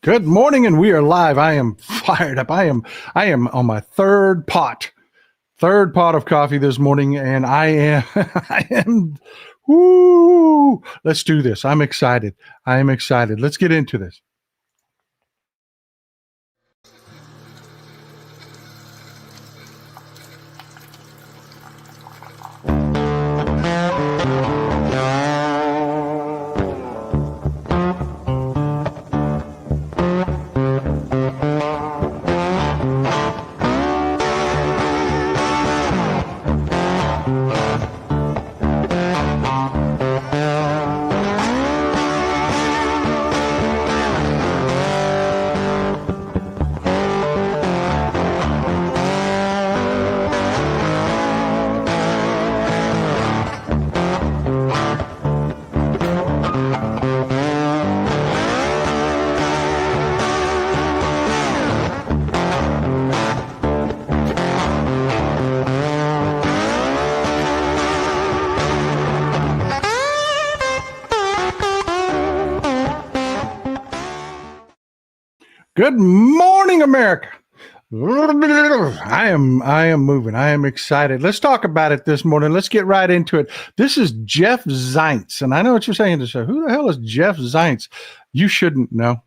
Good morning, and we are live. I am fired up. I am on my third pot of coffee this morning, and I am I am woo. Let's do this. I'm excited. I am excited. Let's get into this. Good morning, America. I am moving. I am excited. Let's talk about it this morning. Let's get right into it. This is Jeff Zents, and I know what you're saying to say, who the hell is Jeff Zents? You shouldn't know.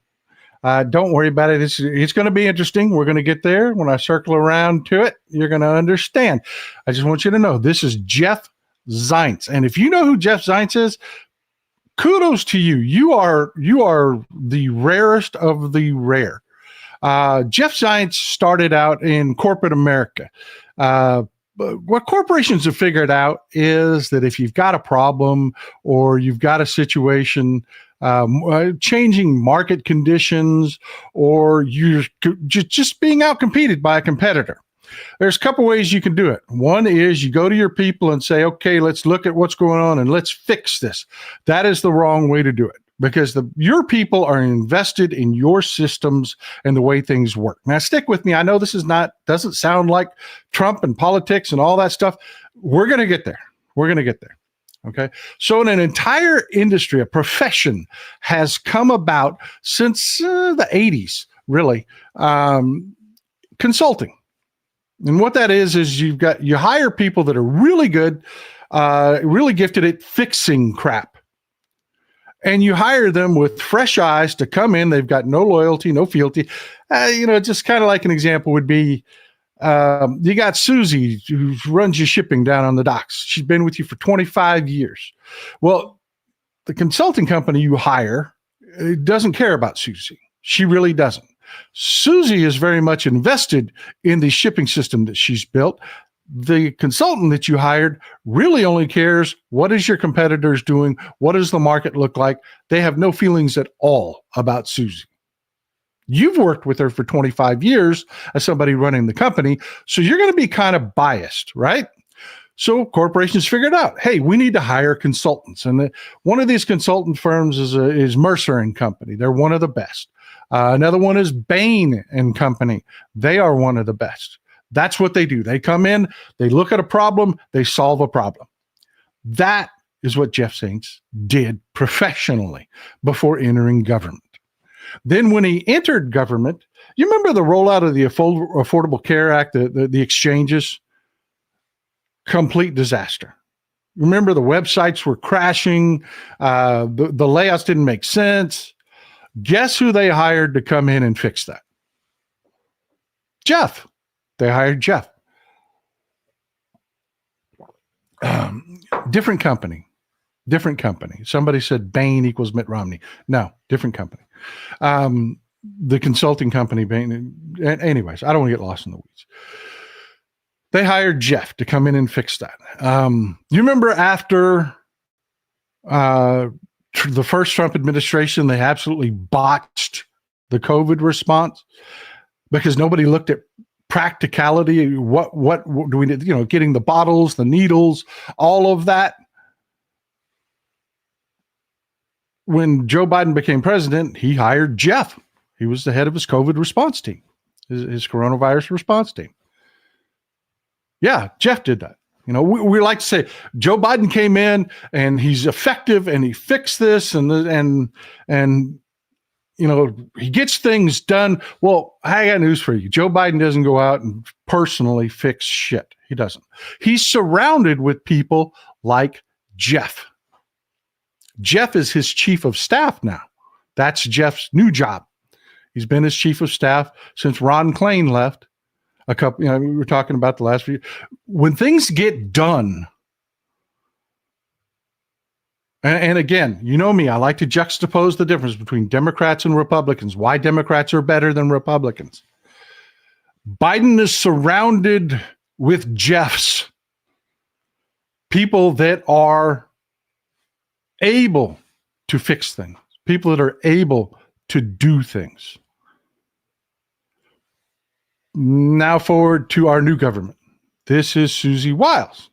Don't worry about it. It's going to be interesting. We're going to get there. When I circle around to it, you're going to understand. I just want you to know this is Jeff Zents, and if you know who Jeff Zents is, kudos to you. You are the rarest of the rare. Jeff Zents started out in corporate America. What corporations have figured out is that if you've got a problem or you've got a situation, changing market conditions, or you're just being outcompeted by a competitor, there's a couple ways you can do it. One is you go to your people and say, okay, let's look at what's going on and let's fix this. That is the wrong way to do it, because your people are invested in your systems and the way things work. Now, stick with me. I know this doesn't sound like Trump and politics and all that stuff. We're going to get there. We're going to get there. Okay. So in an entire industry, a profession has come about since the 80s, really, consulting. And what that is you hire people that are really good, really gifted at fixing crap. And you hire them with fresh eyes to come in. They've got no loyalty, no fealty. Just kind of like an example would be, you got Susie, who runs your shipping down on the docks. She's been with you for 25 years. Well, the consulting company you hire doesn't care about Susie. She really doesn't. Susie is very much invested in the shipping system that she's built. The consultant that you hired really only cares, what is your competitors doing? What does the market look like? They have no feelings at all about Susie. You've worked with her for 25 years as somebody running the company, so you're going to be kind of biased, right? So corporations figured out, hey, we need to hire consultants. And one of these consultant firms is Mercer and Company. They're one of the best. Another one is Bain and Company. They are one of the best. That's what they do. They come in, they look at a problem, they solve a problem. That is what Jeff Zents did professionally before entering government. Then when he entered government, you remember the rollout of the Affordable Care Act, the exchanges? Complete disaster. Remember, the websites were crashing. The layouts didn't make sense. Guess who they hired to come in and fix that? Jeff. They hired Jeff. Different company. Somebody said Bain equals Mitt Romney. No, different company. The consulting company, Bain. Anyways, I don't want to get lost in the weeds. They hired Jeff to come in and fix that. You remember after the first Trump administration, they absolutely botched the COVID response because nobody looked at practicality. What do we need? Getting the bottles, the needles, all of that. When Joe Biden became president, he hired Jeff. He was the head of his COVID response team, his coronavirus response team. Yeah, Jeff did that. We like to say Joe Biden came in and he's effective and he fixed this and he gets things done. Well, I got news for you. Joe Biden doesn't go out and personally fix shit. He doesn't. He's surrounded with people like Jeff. Jeff is his chief of staff now. That's Jeff's new job. He's been his chief of staff since Ron Klain left. We were talking about the last few. When things get done, and again, you know me, I like to juxtapose the difference between Democrats and Republicans, why Democrats are better than Republicans. Biden is surrounded with Jeffs, people that are able to fix things, people that are able to do things. Now forward to our new government. This is Susie Wiles.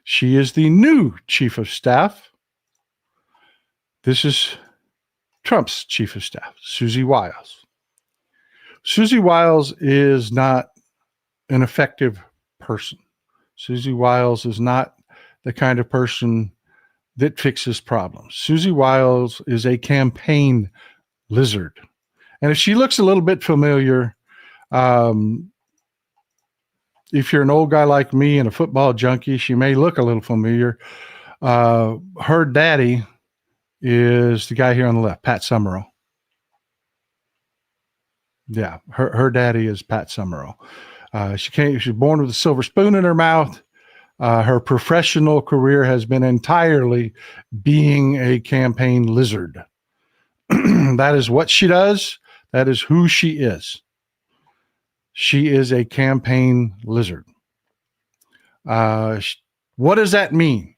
She is the new chief of staff. This is Trump's chief of staff, Susie Wiles. Susie Wiles is not an effective person. Susie Wiles is not the kind of person that fixes problems. Susie Wiles is a campaign lizard. And if she looks a little bit familiar, if you're an old guy like me and a football junkie, she may look a little familiar. Her daddy is the guy here on the left, Pat Summerall. Yeah, her daddy is Pat Summerall. She was born with a silver spoon in her mouth. Her professional career has been entirely being a campaign lizard. That is what she does. That is who she is. She is a campaign lizard. What does that mean?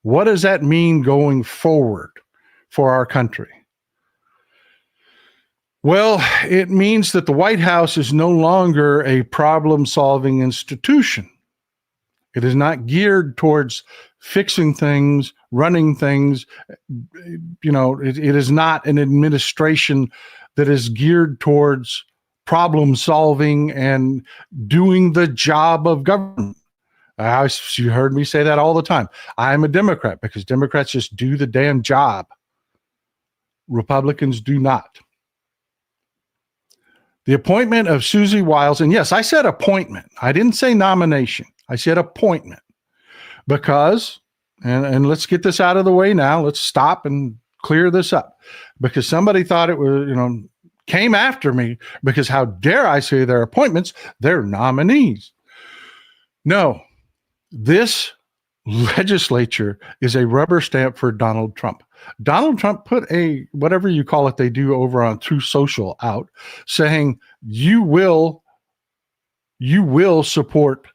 What does that mean going forward for our country? Well, it means that the White House is no longer a problem-solving institution. It is not geared towards fixing things, running things. It is not an administration that is geared towards problem solving and doing the job of government. You heard me say that all the time. I'm a Democrat because Democrats just do the damn job. Republicans do not. The appointment of Susie Wiles, and yes, I said appointment. I didn't say nomination. I said appointment because, and let's get this out of the way now. Let's stop and clear this up because somebody thought it was, came after me because how dare I say their appointments, they're nominees. No, this legislature is a rubber stamp for Donald Trump. Donald Trump put a, whatever you call it, they do over on Truth Social out saying you will support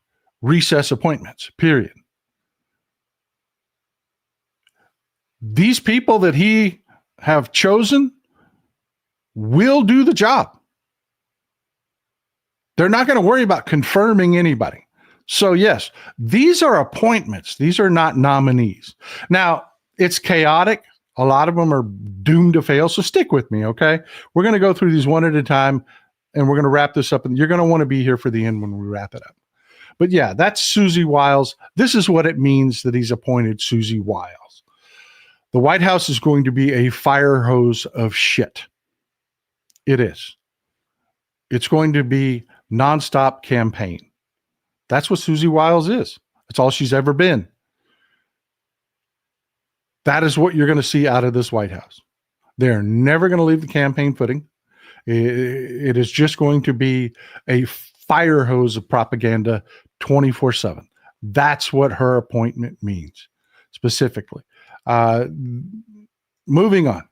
recess appointments, period. These people that he have chosen will do the job. They're not going to worry about confirming anybody. So yes, these are appointments. These are not nominees. Now, it's chaotic. A lot of them are doomed to fail. So stick with me, okay? We're going to go through these one at a time, and we're going to wrap this up. And you're going to want to be here for the end when we wrap it up. But yeah, that's Susie Wiles. This is what it means that he's appointed Susie Wiles. The White House is going to be a fire hose of shit. It is. It's going to be nonstop campaign. That's what Susie Wiles is. That's all she's ever been. That is what you're going to see out of this White House. They're never going to leave the campaign footing. It is just going to be a fire hose of propaganda 24/7. That's what her appointment means specifically. Moving on.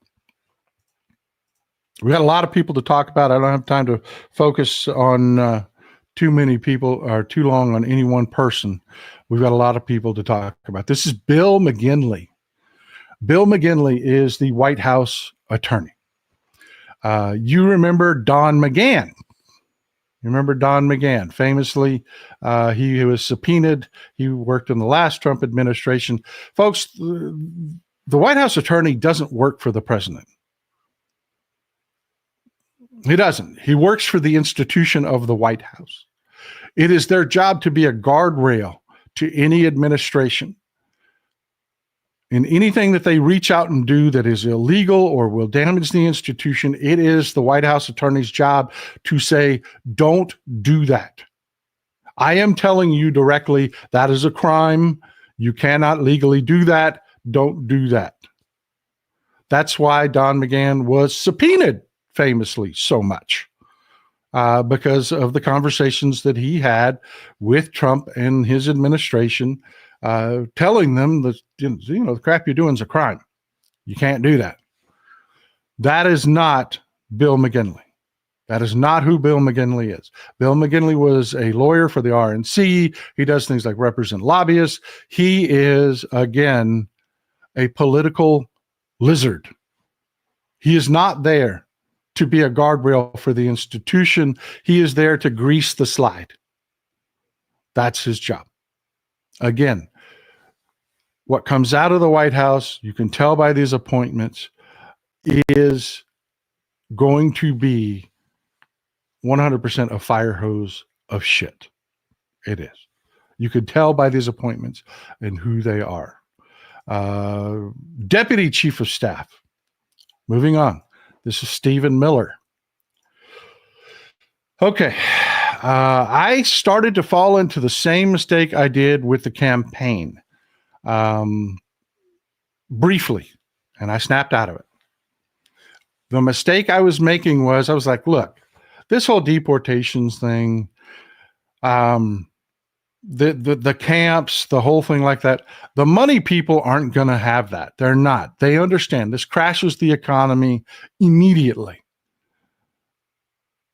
We got a lot of people to talk about. I don't have time to focus on too many people or too long on any one person. We've got a lot of people to talk about. This is Bill McGinley. Bill McGinley is the White House attorney. You remember Don McGahn. You remember Don McGahn? Famously, he was subpoenaed. He worked in the last Trump administration. Folks, the White House attorney doesn't work for the president. He doesn't. He works for the institution of the White House. It is their job to be a guardrail to any administration. in anything that they reach out and do that is illegal or will damage the institution, it is the White House attorney's job to say, don't do that. I am telling you directly, that is a crime. You cannot legally do that. Don't do that. That's why Don McGahn was subpoenaed famously so much, because of the conversations that he had with Trump and his administration, telling them that, the crap you're doing is a crime. You can't do that. That is not Bill McGinley. That is not who Bill McGinley is. Bill McGinley was a lawyer for the RNC. He does things like represent lobbyists. He is, again, a political lizard. He is not there to be a guardrail for the institution. He is there to grease the slide. That's his job. Again, what comes out of the White House, you can tell by these appointments, is going to be 100% a fire hose of shit. It is. You could tell by these appointments and who they are. Deputy Chief of Staff. Moving on. This is Stephen Miller. Okay. I started to fall into the same mistake I did with the campaign. Briefly, and I snapped out of it. The mistake I was making was I was like, look, this whole deportations thing, the camps, the whole thing like that, the money people aren't going to have that. They're not. They understand this crashes the economy immediately.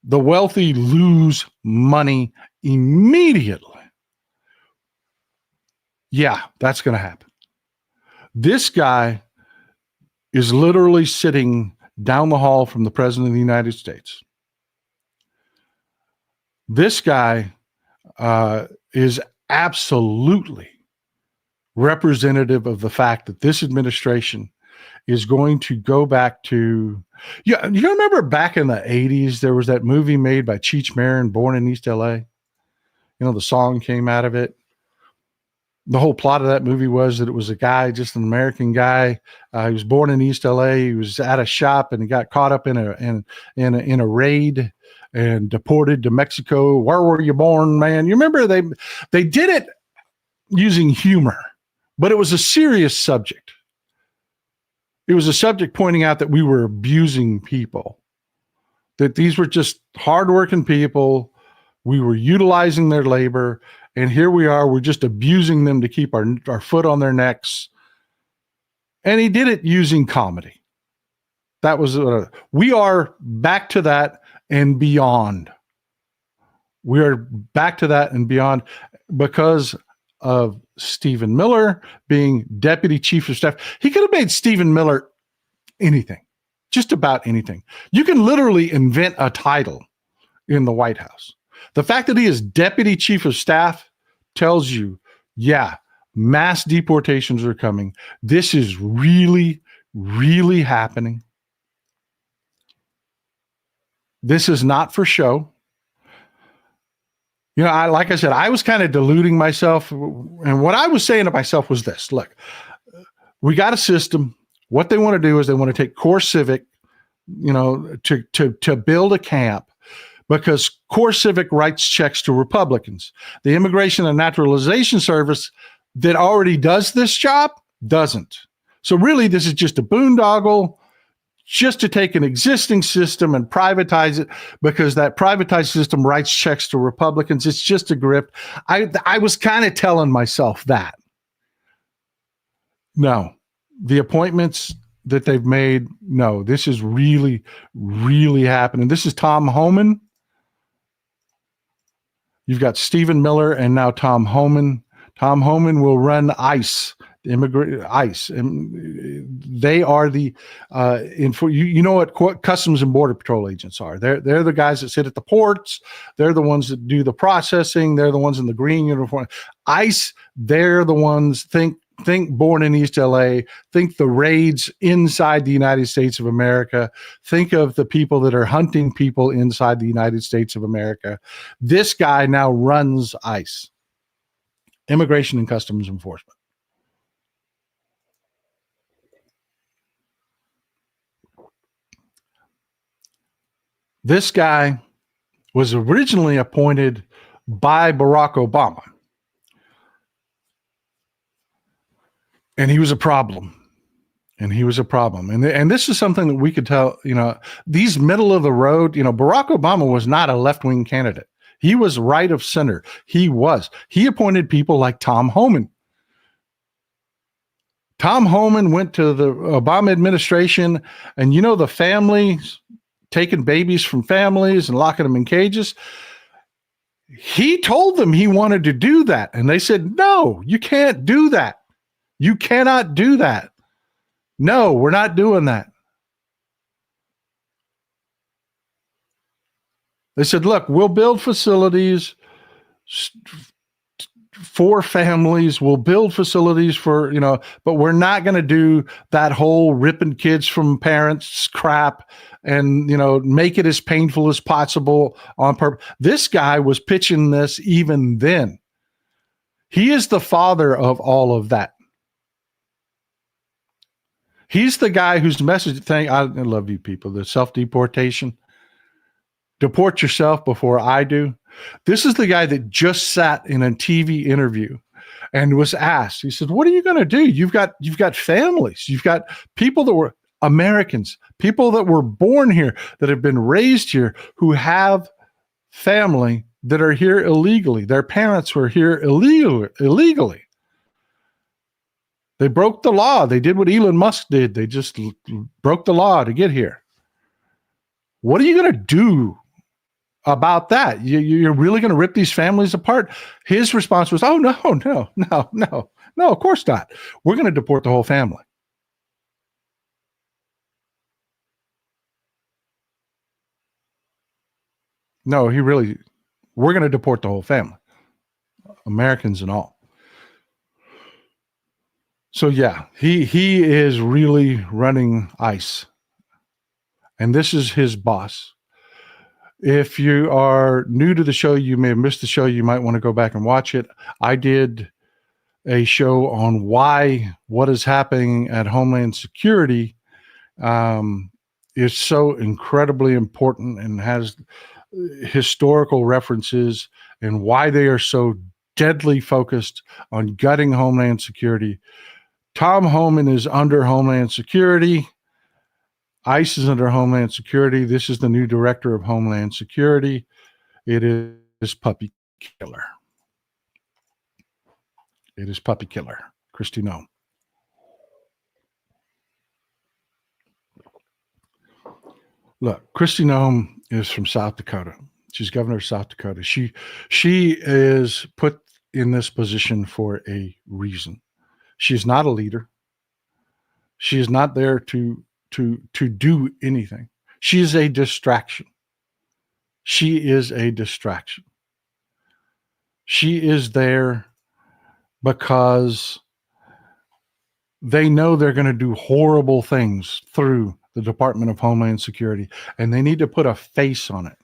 The wealthy lose money immediately. Yeah, that's going to happen. This guy is literally sitting down the hall from the President of the United States. This guy is absolutely representative of the fact that this administration is going to go back to, you remember back in the 80s, there was that movie made by Cheech Marin, Born in East LA. The song came out of it. The whole plot of that movie was that it was a guy, just an American guy. He was born in East LA. He was at a shop and he got caught up in a raid and deported to Mexico. Where were you born, man? You remember they did it using humor, but it was a serious subject. It was a subject pointing out that we were abusing people, that these were just hardworking people. We were utilizing their labor, and here we are. We're just abusing them to keep our foot on their necks. And he did it using comedy. That was we are back to that and beyond. We are back to that and beyond because of Stephen Miller being Deputy Chief of Staff. He could have made Stephen Miller anything, just about anything. You can literally invent a title in the White House. The fact that he is Deputy Chief of Staff tells you, yeah, mass deportations are coming. This is really, really happening. This is not for show. Like I said, I was kind of deluding myself. And what I was saying to myself was this: look, we got a system. What they want to do is they want to take core civic, to build a camp, because core civic writes checks to Republicans. The Immigration and Naturalization Service that already does this job doesn't. So really, this is just a boondoggle just to take an existing system and privatize it, because that privatized system writes checks to Republicans. It's just a grift. I was kind of telling myself that. No, the appointments that they've made, no, this is really, really happening. This is Tom Homan. You've got Stephen Miller and now Tom Homan. Tom Homan will run ICE. ICE, and they are the you know what Customs and Border Patrol agents are. They're the guys that sit at the ports. They're the ones that do the processing. They're the ones in the green uniform. ICE, they're the ones. Think Born in East LA. Think the raids inside the United States of America. Think of the people that are hunting people inside the United States of America. This guy now runs ICE, Immigration and Customs Enforcement. This guy was originally appointed by Barack Obama, and he was a problem. And he was a problem. And this is something that we could tell, these middle of the road, Barack Obama was not a left-wing candidate. He was right of center. He appointed people like Tom Homan. Tom Homan went to the Obama administration, and the families taking babies from families and locking them in cages. He told them he wanted to do that. And they said, no, you can't do that. You cannot do that. No, we're not doing that. They said, look, we'll build facilities for families. We'll build facilities for, but we're not going to do that whole ripping kids from parents crap and, make it as painful as possible on purpose. This guy was pitching this even then. He is the father of all of that. He's the guy whose message thing, I love you people, the self-deportation. Deport yourself before I do. This is the guy that just sat in a TV interview and was asked, he said, what are you going to do? You've got families. You've got people that were Americans, people that were born here, that have been raised here, who have family that are here illegally. Their parents were here illegally. They broke the law. They did what Elon Musk did. They just broke the law to get here. What are you going to do about that? You're really going to rip these families apart? His response was, oh, no, of course not. We're going to deport the whole family. No, we're going to deport the whole family, Americans and all. So yeah, he is really running ICE, and this is his boss. If you are new to the show, you may have missed the show. You might want to go back and watch it. I did a show on what is happening at Homeland Security is so incredibly important and has historical references and why they are so deadly focused on gutting Homeland Security. Tom Homan is under Homeland Security. ICE is under Homeland Security. This is the new director of Homeland Security. It is Puppy Killer. It is Puppy Killer, Kristi Noem. Look, Kristi Noem is from South Dakota. She's governor of South Dakota. She is put in this position for a reason. She's not a leader. She is not there to do anything. She is a distraction. She is a distraction. She is there because they know they're going to do horrible things through the Department of Homeland Security, and they need to put a face on it.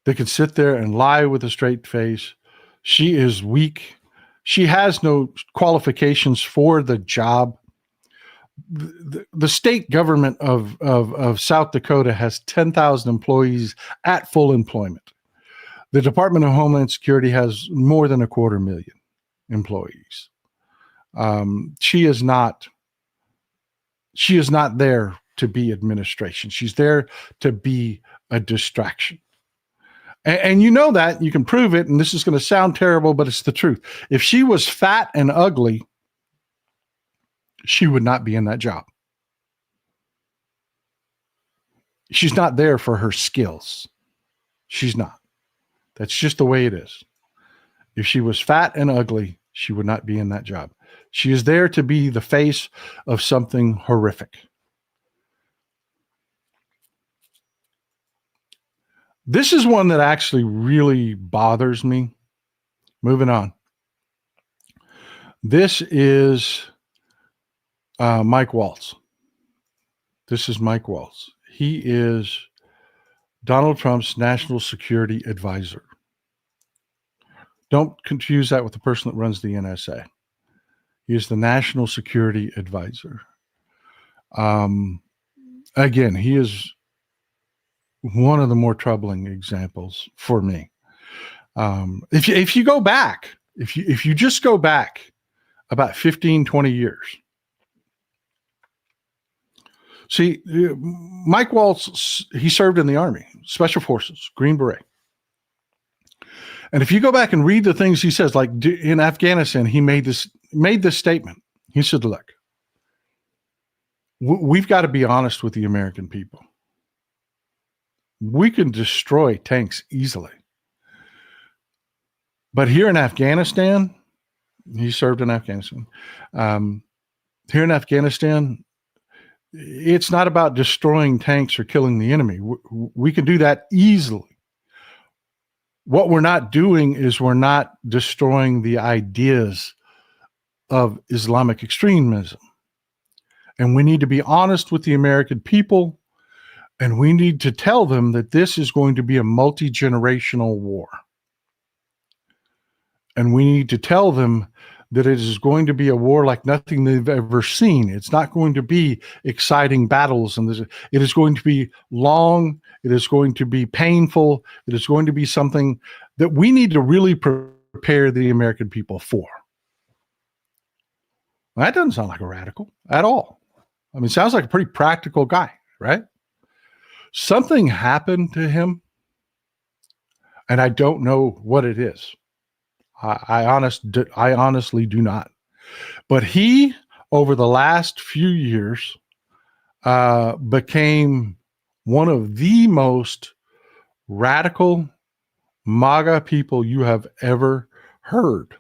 They can sit there and lie with a straight face. She is weak. She has no qualifications for the job. The state government of South Dakota has 10,000 employees at full employment. The Department of Homeland Security has more than 250,000 employees. She is not there to be administration. She's there to be a distraction. And you know that, you can prove it, and this is going to sound terrible, but it's the truth. If she was fat and ugly, she would not be in that job. She's not there for her skills. She's not. That's just the way it is. If she was fat and ugly, she would not be in that job. She is there to be the face of something horrific. This is one that actually really bothers me. Moving on. This is Mike Waltz. This is Mike Waltz. He is Donald Trump's national security advisor. Don't confuse that with the person that runs the NSA. He is the national security advisor. Again, he is one of the more troubling examples for me. If you go back, if you just go back about 15, 20 years, see, Mike Waltz, he served in the Army, Special Forces, Green Beret. And if you go back and read the things he says, like in Afghanistan, he made this statement. He said, look, we've got to be honest with the American people. We can destroy tanks easily. But here in Afghanistan, he served in Afghanistan. Here in Afghanistan, it's not about destroying tanks or killing the enemy. We can do that easily. What we're not doing is we're not destroying the ideas of Islamic extremism. And we need to be honest with the American people, and we need to tell them that this is going to be a multi-generational war. And we need to tell them that it is going to be a war like nothing they've ever seen. It's not going to be exciting battles, and it is going to be long. It is going to be painful. It is going to be something that we need to really prepare the American people for. That doesn't sound like a radical at all. I mean, it sounds like a pretty practical guy, right? Something happened to him, and I don't know what it is. I honestly do not. But he, over the last few years, became one of the most radical MAGA people you have ever heard.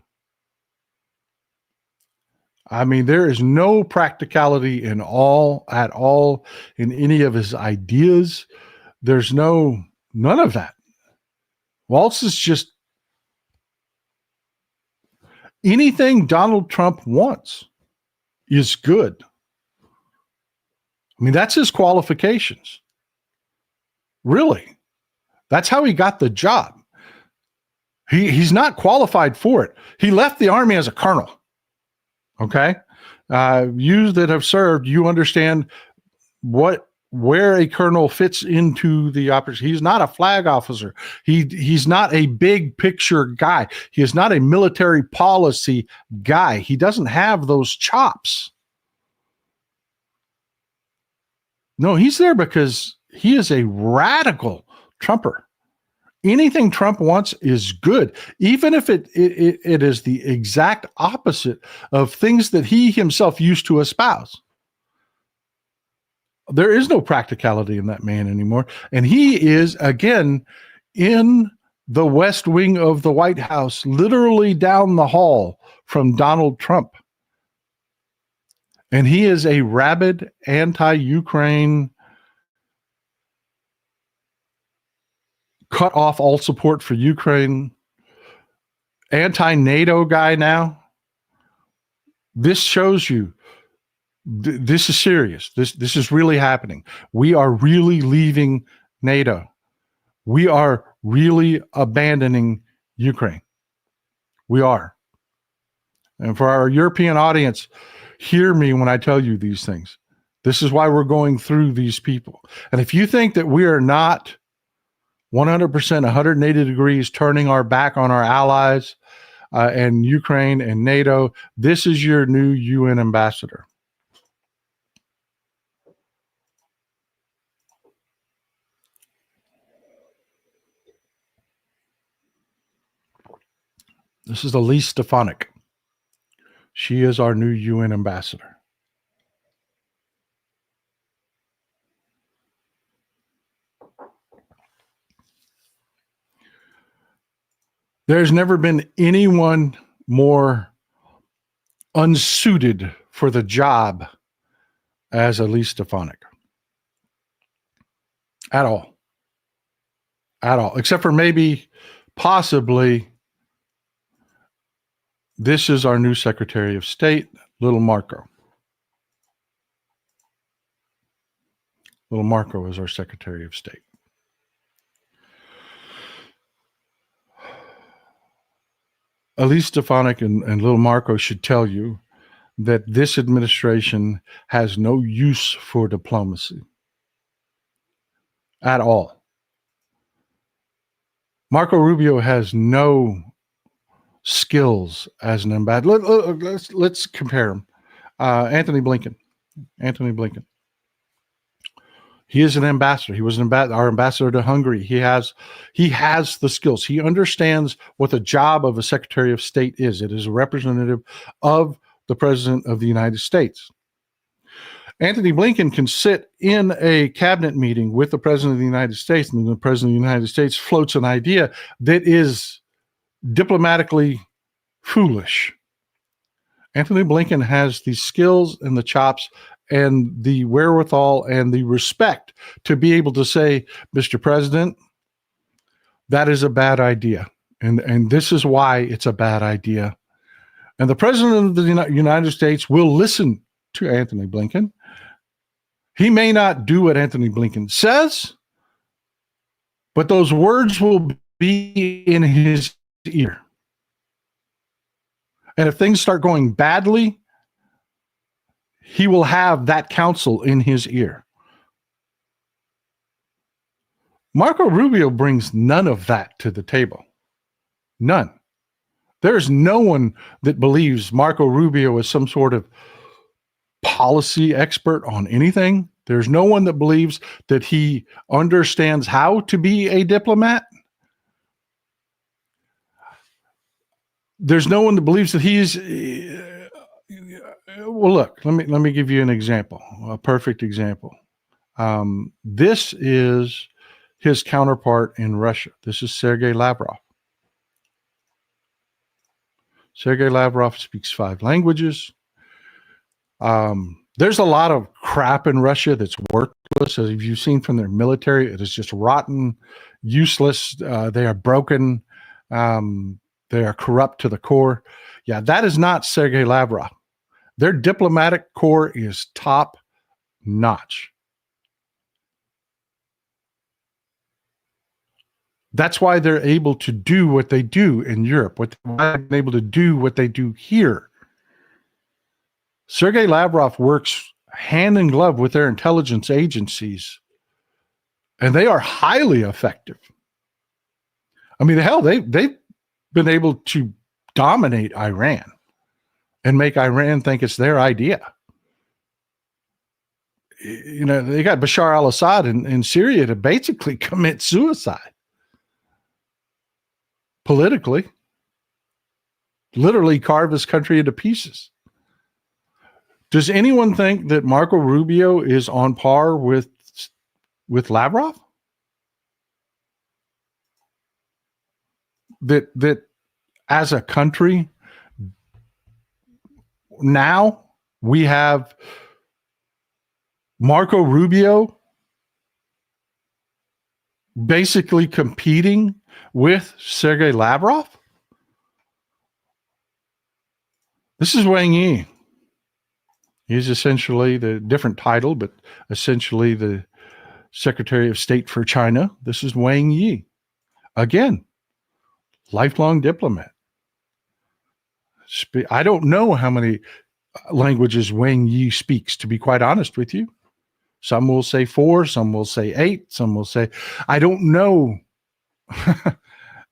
I mean, there is no practicality at all in any of his ideas. There's none of that. Waltz is just anything Donald Trump wants is good. I mean, that's his qualifications. Really. That's how he got the job. He's not qualified for it. He left the Army as a colonel. Okay. You that have served, you understand where a colonel fits into the operation. He's not a flag officer. He's not a big picture guy. He is not a military policy guy. He doesn't have those chops. No, he's there because he is a radical Trumper. Anything Trump wants is good, even if it is the exact opposite of things that he himself used to espouse. There is no practicality in that man anymore. And he is, again, in the West Wing of the White House, literally down the hall from Donald Trump. And he is a rabid anti-Ukraine, cut off all support for Ukraine, anti-NATO guy now. This shows you this is serious. This is really happening. We are really leaving NATO. We are really abandoning Ukraine. We are. And for our European audience, hear me when I tell you these things. This is why we're going through these people. And if you think that we are not 100%, 180 degrees turning our back on our allies and Ukraine and NATO, this is your new UN ambassador. This is Elise Stefanik. She is our new UN ambassador. There's never been anyone more unsuited for the job as Elise Stefanik. At all. At all. Except for maybe, possibly, this is our new Secretary of State, Little Marco. Little Marco is our Secretary of State. Elise Stefanik and Little Marco should tell you that this administration has no use for diplomacy. at all. Marco Rubio has no skills as an ambassador. Let's compare him. Anthony Blinken. He is an ambassador. He was our ambassador to Hungary. He has the skills. He understands what the job of a Secretary of State is. It is a representative of the President of the United States. Anthony Blinken can sit in a cabinet meeting with the President of the United States, and the President of the United States floats an idea that is diplomatically foolish. Anthony Blinken has the skills and the chops and the wherewithal and the respect to be able to say, Mr. President, that is a bad idea. And this is why it's a bad idea. And the President of the United States will listen to Anthony Blinken. He may not do what Anthony Blinken says, but those words will be in his ear. And if things start going badly, he will have that counsel in his ear. Marco Rubio brings none of that to the table. None. There's no one that believes Marco Rubio is some sort of policy expert on anything. There's no one that believes that he understands how to be a diplomat. There's no one that believes that he's well, look, let me give you an example, a perfect example. This is his counterpart in Russia. This is Sergei Lavrov. Sergei Lavrov speaks 5 languages. There's a lot of crap in Russia that's worthless. As you've seen from their military, it is just rotten, useless. They are broken. They are corrupt to the core. Yeah, that is not Sergei Lavrov. Their diplomatic corps is top notch. That's why they're able to do what they do in Europe, why they're able to do what they do here. Sergei Lavrov works hand in glove with their intelligence agencies, and they are highly effective. I mean, hell, they've been able to dominate Iran and make Iran think it's their idea. You know, they got Bashar al-Assad in Syria to basically commit suicide. Politically, literally carve his country into pieces. Does anyone think that Marco Rubio is on par with Lavrov? That as a country, now we have Marco Rubio basically competing with Sergei Lavrov? This is Wang Yi. He's essentially the different title, but essentially the Secretary of State for China. This is Wang Yi. Again, lifelong diplomat. I don't know how many languages Wang Yi speaks, to be quite honest with you. Some will say 4, some will say 8, some will say, I don't know.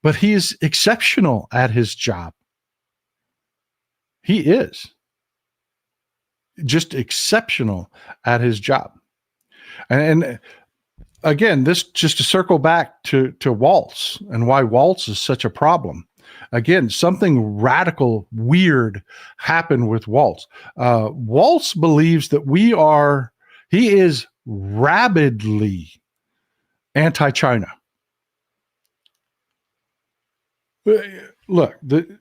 But he is exceptional at his job. He is just exceptional at his job. And again, this just to circle back to Waltz and why Waltz is such a problem. Again, something radical, weird happened with Waltz. Waltz believes that he is rabidly anti-China. Look, the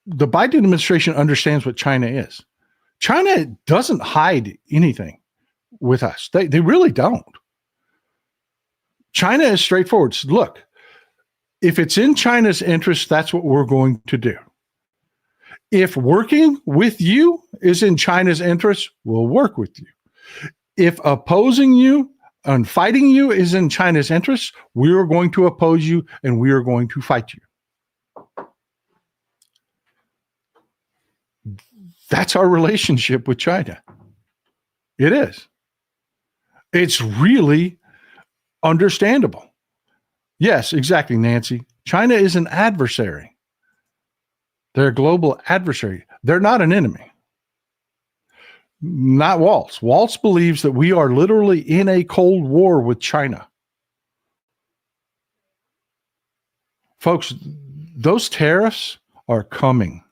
Biden administration understands what China is. China doesn't hide anything with us. They really don't. China is straightforward. So look, if it's in China's interest, that's what we're going to do. If working with you is in China's interest, we'll work with you. If opposing you and fighting you is in China's interest, we are going to oppose you and we are going to fight you. That's our relationship with China. It is. It's really understandable. Yes, exactly, Nancy. China is an adversary. They're a global adversary. They're not an enemy. Not Waltz. Waltz believes that we are literally in a Cold War with China. Folks, those tariffs are coming.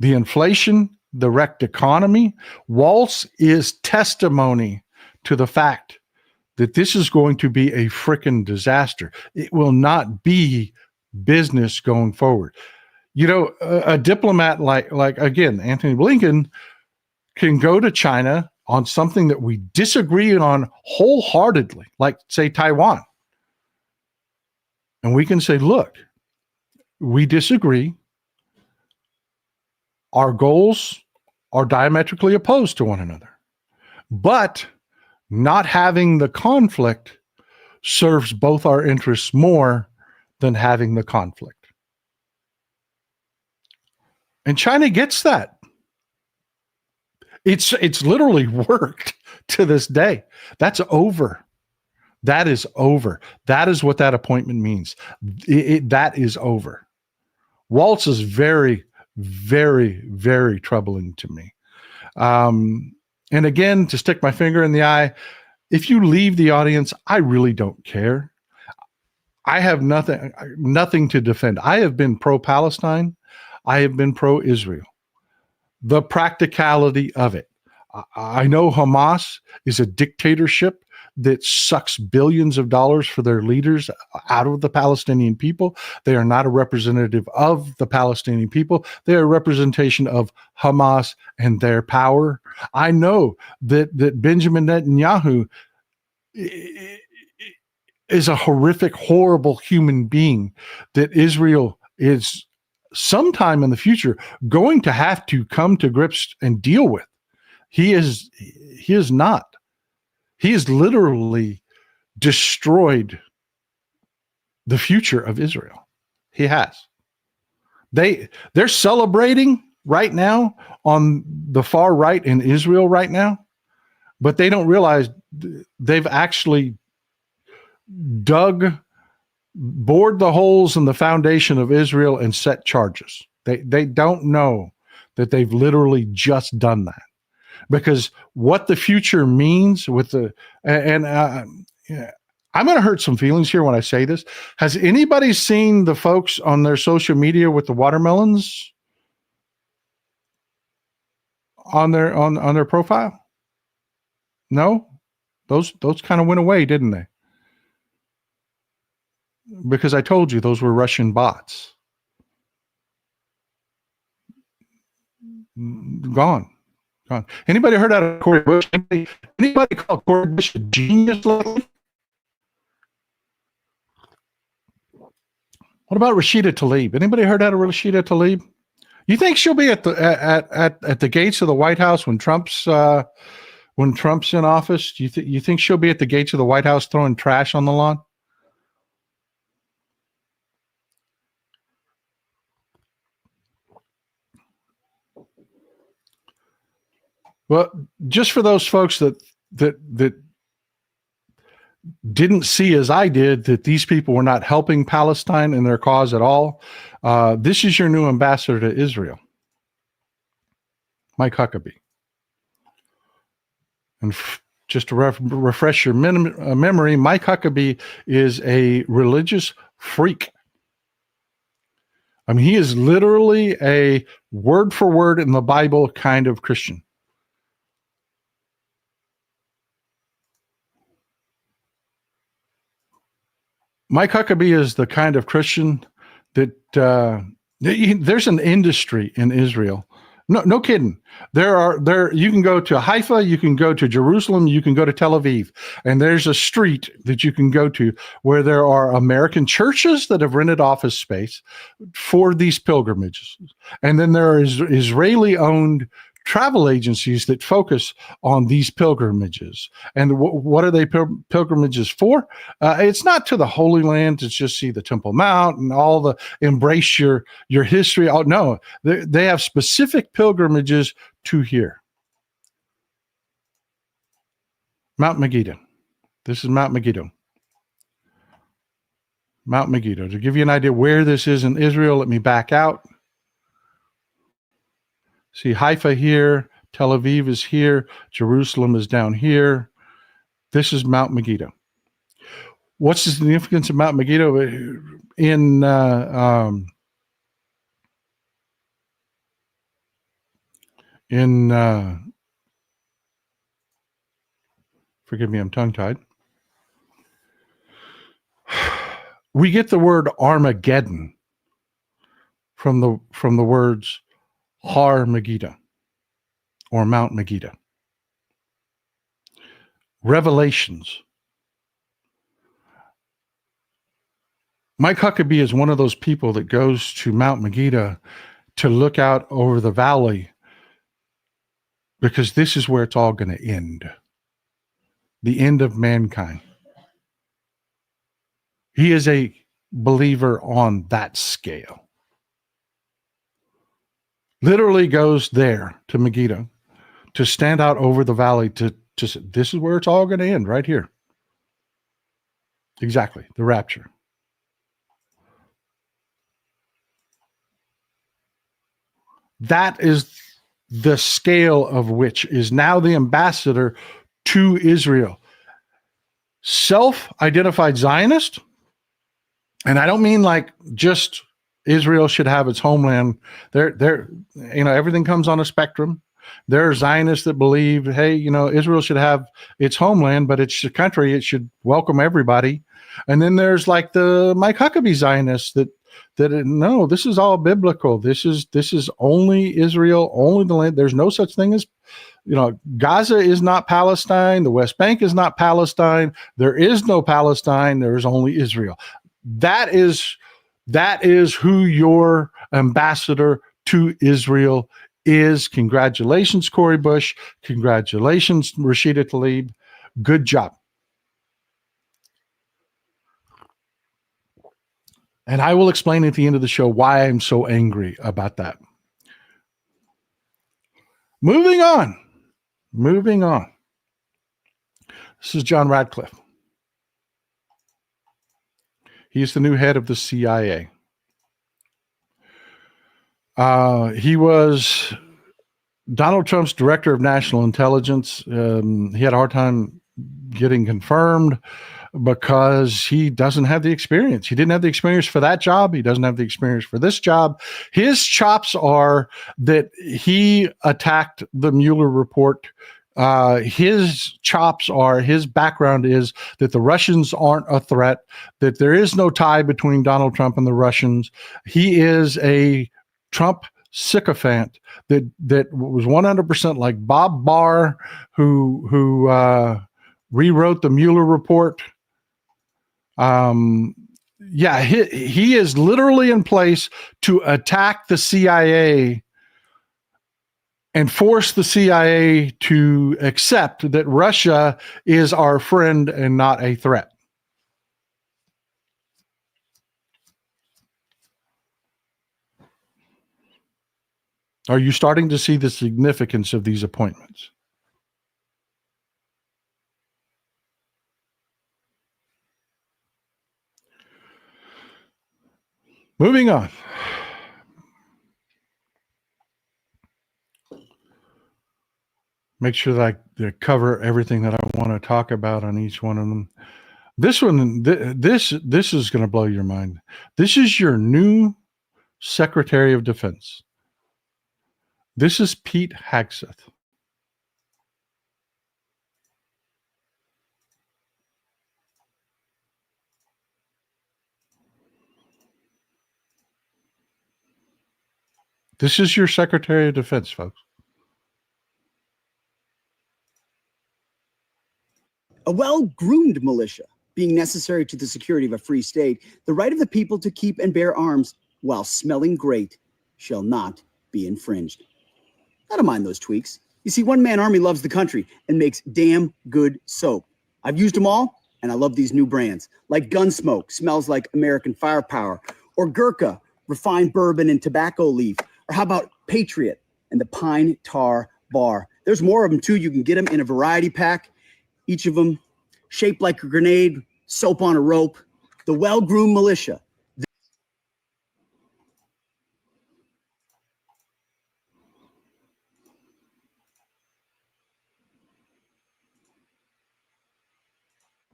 The inflation, the wrecked economy. Waltz is testimony to the fact that this is going to be a frickin' disaster. It will not be business going forward. You know, a diplomat like again, Anthony Blinken can go to China on something that we disagree on wholeheartedly, like, say, Taiwan. And we can say, look, we disagree. Our goals are diametrically opposed to one another. But not having the conflict serves both our interests more than having the conflict. And China gets that. It's literally worked to this day. That's over. That is over. That is what that appointment means. That is over. Waltz is very, very, very troubling to me. And again, to stick my finger in the eye, if you leave the audience, I really don't care. I have nothing to defend. I have been pro-Palestine. I have been pro-Israel. The practicality of it. I know Hamas is a dictatorship that sucks billions of dollars for their leaders out of the Palestinian people. They are not a representative of the Palestinian people. They are a representation of Hamas and their power. I know that Benjamin Netanyahu is a horrific, horrible human being that Israel is sometime in the future going to have to come to grips and deal with. He is not. He has literally destroyed the future of Israel. He has. They're celebrating right now on the far right in Israel right now, but they don't realize they've actually bored the holes in the foundation of Israel and set charges. They don't know that they've literally just done that. Because what the future means with I'm going to hurt some feelings here when I say this. Has anybody seen the folks on their social media with the watermelons on their profile? No, those kind of went away, didn't they? Because I told you those were Russian bots. Gone. Anybody heard out of Cori Bush? Anybody call Cori Bush a genius lately? What about Rashida Tlaib? Anybody heard out of Rashida Tlaib? You think she'll be at the gates of the White House when Trump's in office? Do you think she'll be at the gates of the White House throwing trash on the lawn? Well, just for those folks that didn't see as I did that these people were not helping Palestine and their cause at all, this is your new ambassador to Israel, Mike Huckabee. And just to refresh your memory, Mike Huckabee is a religious freak. I mean, he is literally a word for word in the Bible kind of Christian. Mike Huckabee is the kind of Christian that there's an industry in Israel. No kidding. You can go to Haifa, you can go to Jerusalem, you can go to Tel Aviv, and there's a street that you can go to where there are American churches that have rented office space for these pilgrimages. And then there is Israeli-owned travel agencies that focus on these pilgrimages. And what are they pilgrimages for? It's not to the Holy Land to just see the Temple Mount and all the embrace your history. Oh, no, they have specific pilgrimages to here. Mount Megiddo. This is Mount Megiddo. Mount Megiddo. To give you an idea where this is in Israel, let me back out. See Haifa here, Tel Aviv is here, Jerusalem is down here. This is Mount Megiddo. What's the significance of Mount Megiddo? Forgive me, I'm tongue-tied. We get the word Armageddon from the words Har Megiddo or Mount Megiddo. Revelations. Mike Huckabee is one of those people that goes to Mount Megiddo to look out over the valley because this is where it's all going to end. The end of mankind. He is a believer on that scale. Literally goes there to Megiddo to stand out over the valley to say, this is where it's all going to end, right here. Exactly, the rapture. That is the scale of which is now the ambassador to Israel. Self-identified Zionist, and I don't mean like just Israel should have its homeland. Everything comes on a spectrum. There are Zionists that believe, hey, Israel should have its homeland, but it's a country. It should welcome everybody. And then there's like the Mike Huckabee Zionists that no, this is all biblical. This is only Israel, only the land. There's no such thing as, Gaza is not Palestine. The West Bank is not Palestine. There is no Palestine. There is only Israel. That is who your ambassador to Israel is. Congratulations, Cori Bush. Congratulations, Rashida Tlaib. Good job. And I will explain at the end of the show why I'm so angry about that. Moving on. This is John Ratcliffe. He's the new head of the CIA. He was Donald Trump's director of national intelligence. He had a hard time getting confirmed because he doesn't have the experience. He didn't have the experience for that job. He doesn't have the experience for this job. His chops are that he attacked the Mueller report. His background is that the Russians aren't a threat, that there is no tie between Donald Trump and the Russians. He is a Trump sycophant that was 100% like Bob Barr, who rewrote the Mueller report. He is literally in place to attack the CIA and force the CIA to accept that Russia is our friend and not a threat. Are you starting to see the significance of these appointments? Moving on. Make sure that I cover everything that I want to talk about on each one of them. This one, this is going to blow your mind. This is your new Secretary of Defense. This is Pete Hegseth. This is your Secretary of Defense, folks. A well-groomed militia being necessary to the security of a free state, the right of the people to keep and bear arms while smelling great shall not be infringed. I don't mind those tweaks. You see, one-man army loves the country and makes damn good soap. I've used them all, and I love these new brands. Like Gunsmoke, smells like American firepower. Or Gurkha, refined bourbon and tobacco leaf. Or how about Patriot and the Pine Tar Bar? There's more of them, too. You can get them in a variety pack. each of them shaped like a grenade, soap on a rope, the well-groomed militia.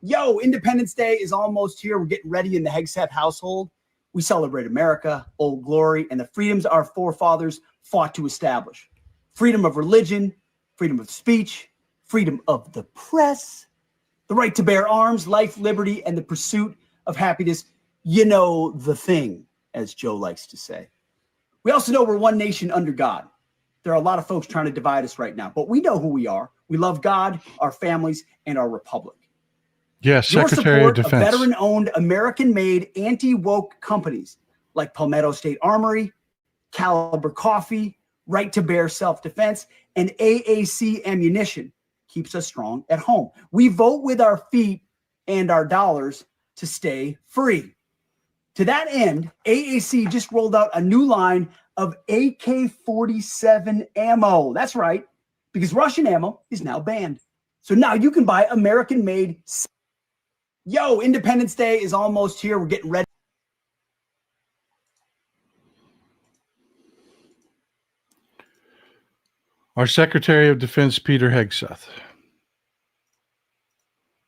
Yo, Independence Day is almost here. We're getting ready in the Hegseth household. We celebrate America, Old Glory, and the freedoms our forefathers fought to establish. Freedom of religion, freedom of speech, freedom of the press, the right to bear arms, life, liberty, and the pursuit of happiness. You know the thing, as Joe likes to say. We also know we're one nation under God. There are a lot of folks trying to divide us right now, but we know who we are. We love God, our families, and our republic. Yes, Your Secretary support of Defense. veteran-owned, American-made, anti-woke companies like Palmetto State Armory, Caliber Coffee, Right to Bear Self-Defense, and AAC Ammunition keeps us strong at home. We vote with our feet and our dollars to stay free. To that end, AAC just rolled out a new line of AK-47 ammo. That's right, because Russian ammo is now banned. So now you can buy American-made. Yo, Independence Day is almost here. We're getting ready. Our Secretary of Defense, Peter Hegseth.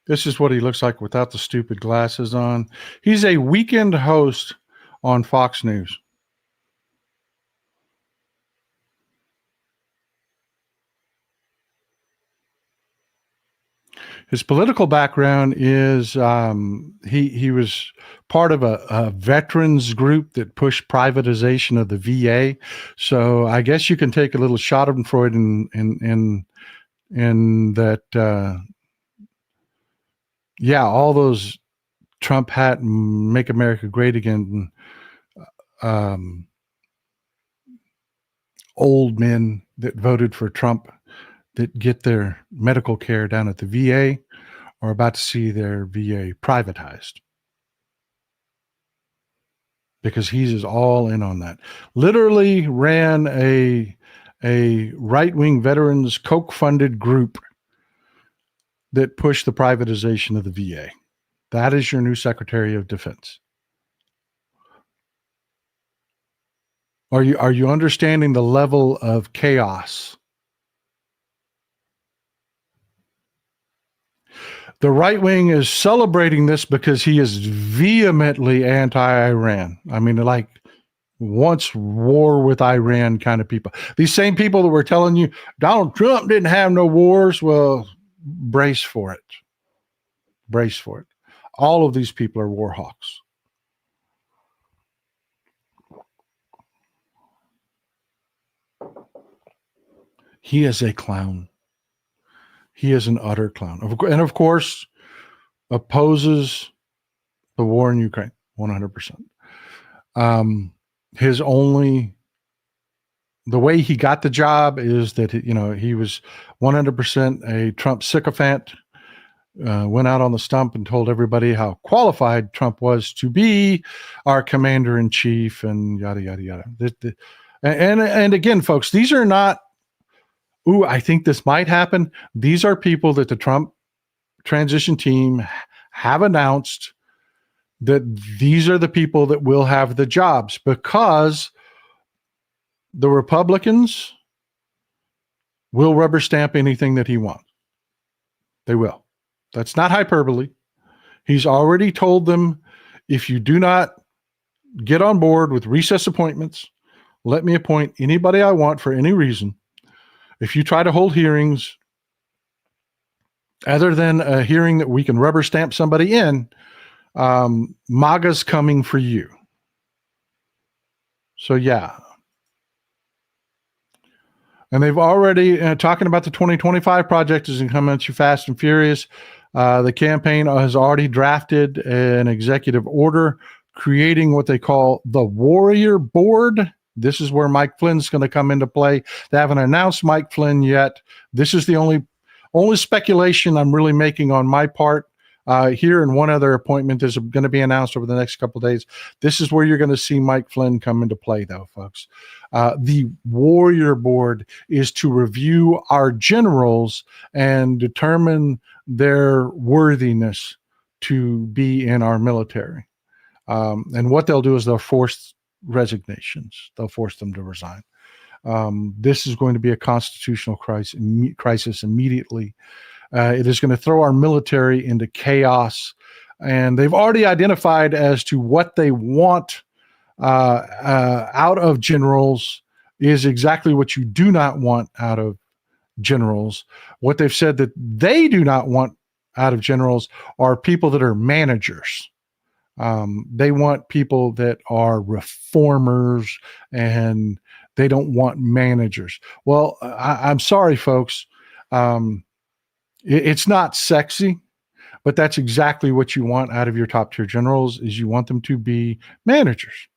This is what he looks like without the stupid glasses on. He's a weekend host on Fox News. His political background is he was part of a veterans group that pushed privatization of the VA. So I guess you can take a little Schadenfreude in that. Yeah, all those Trump hat and Make America Great Again old men that voted for Trump that get their medical care down at the VA are about to see their VA privatized because he's all in on that. Literally ran a right-wing veterans Koch-funded group that pushed the privatization of the VA. That is your new Secretary of Defense. Are you understanding the level of chaos? The right wing is celebrating this because he is vehemently anti-Iran. I mean, like wants war with Iran kind of people. These same people that were telling you Donald Trump didn't have no wars. Well, brace for it. Brace for it. All of these people are war hawks. He is a clown. He is an utter clown. And of course, opposes the war in Ukraine, 100%. The way he got the job is that, he was 100% a Trump sycophant, went out on the stump and told everybody how qualified Trump was to be our commander in chief and yada, yada, yada. And again, folks, these are not, I think this might happen. These are people that the Trump transition team have announced that these are the people that will have the jobs because the Republicans will rubber stamp anything that he wants. They will. That's not hyperbole. He's already told them, if you do not get on board with recess appointments, let me appoint anybody I want for any reason. If you try to hold hearings other than a hearing that we can rubber stamp somebody in, MAGA's coming for you. So, yeah. And they've already, talking about the 2025 project is coming at you fast and furious. The campaign has already drafted an executive order creating what they call the Warrior Board. This is where Mike Flynn's going to come into play. They haven't announced Mike Flynn yet. This is the only speculation I'm really making on my part. here and one other appointment is going to be announced over the next couple of days. This is where you're going to see Mike Flynn come into play, though, folks. The Warrior Board is to review our generals and determine their worthiness to be in our military. And what they'll do is they'll force resignations. They'll force them to resign. This is going to be a constitutional crisis immediately. It is going to throw our military into chaos, and they've already identified as to what they want out of generals is exactly what you do not want out of generals. What they've said that they do not want out of generals are people that are managers. They want people that are reformers, and they don't want managers. Well, I'm sorry, folks. It's not sexy, but that's exactly what you want out of your top tier generals is you want them to be managers.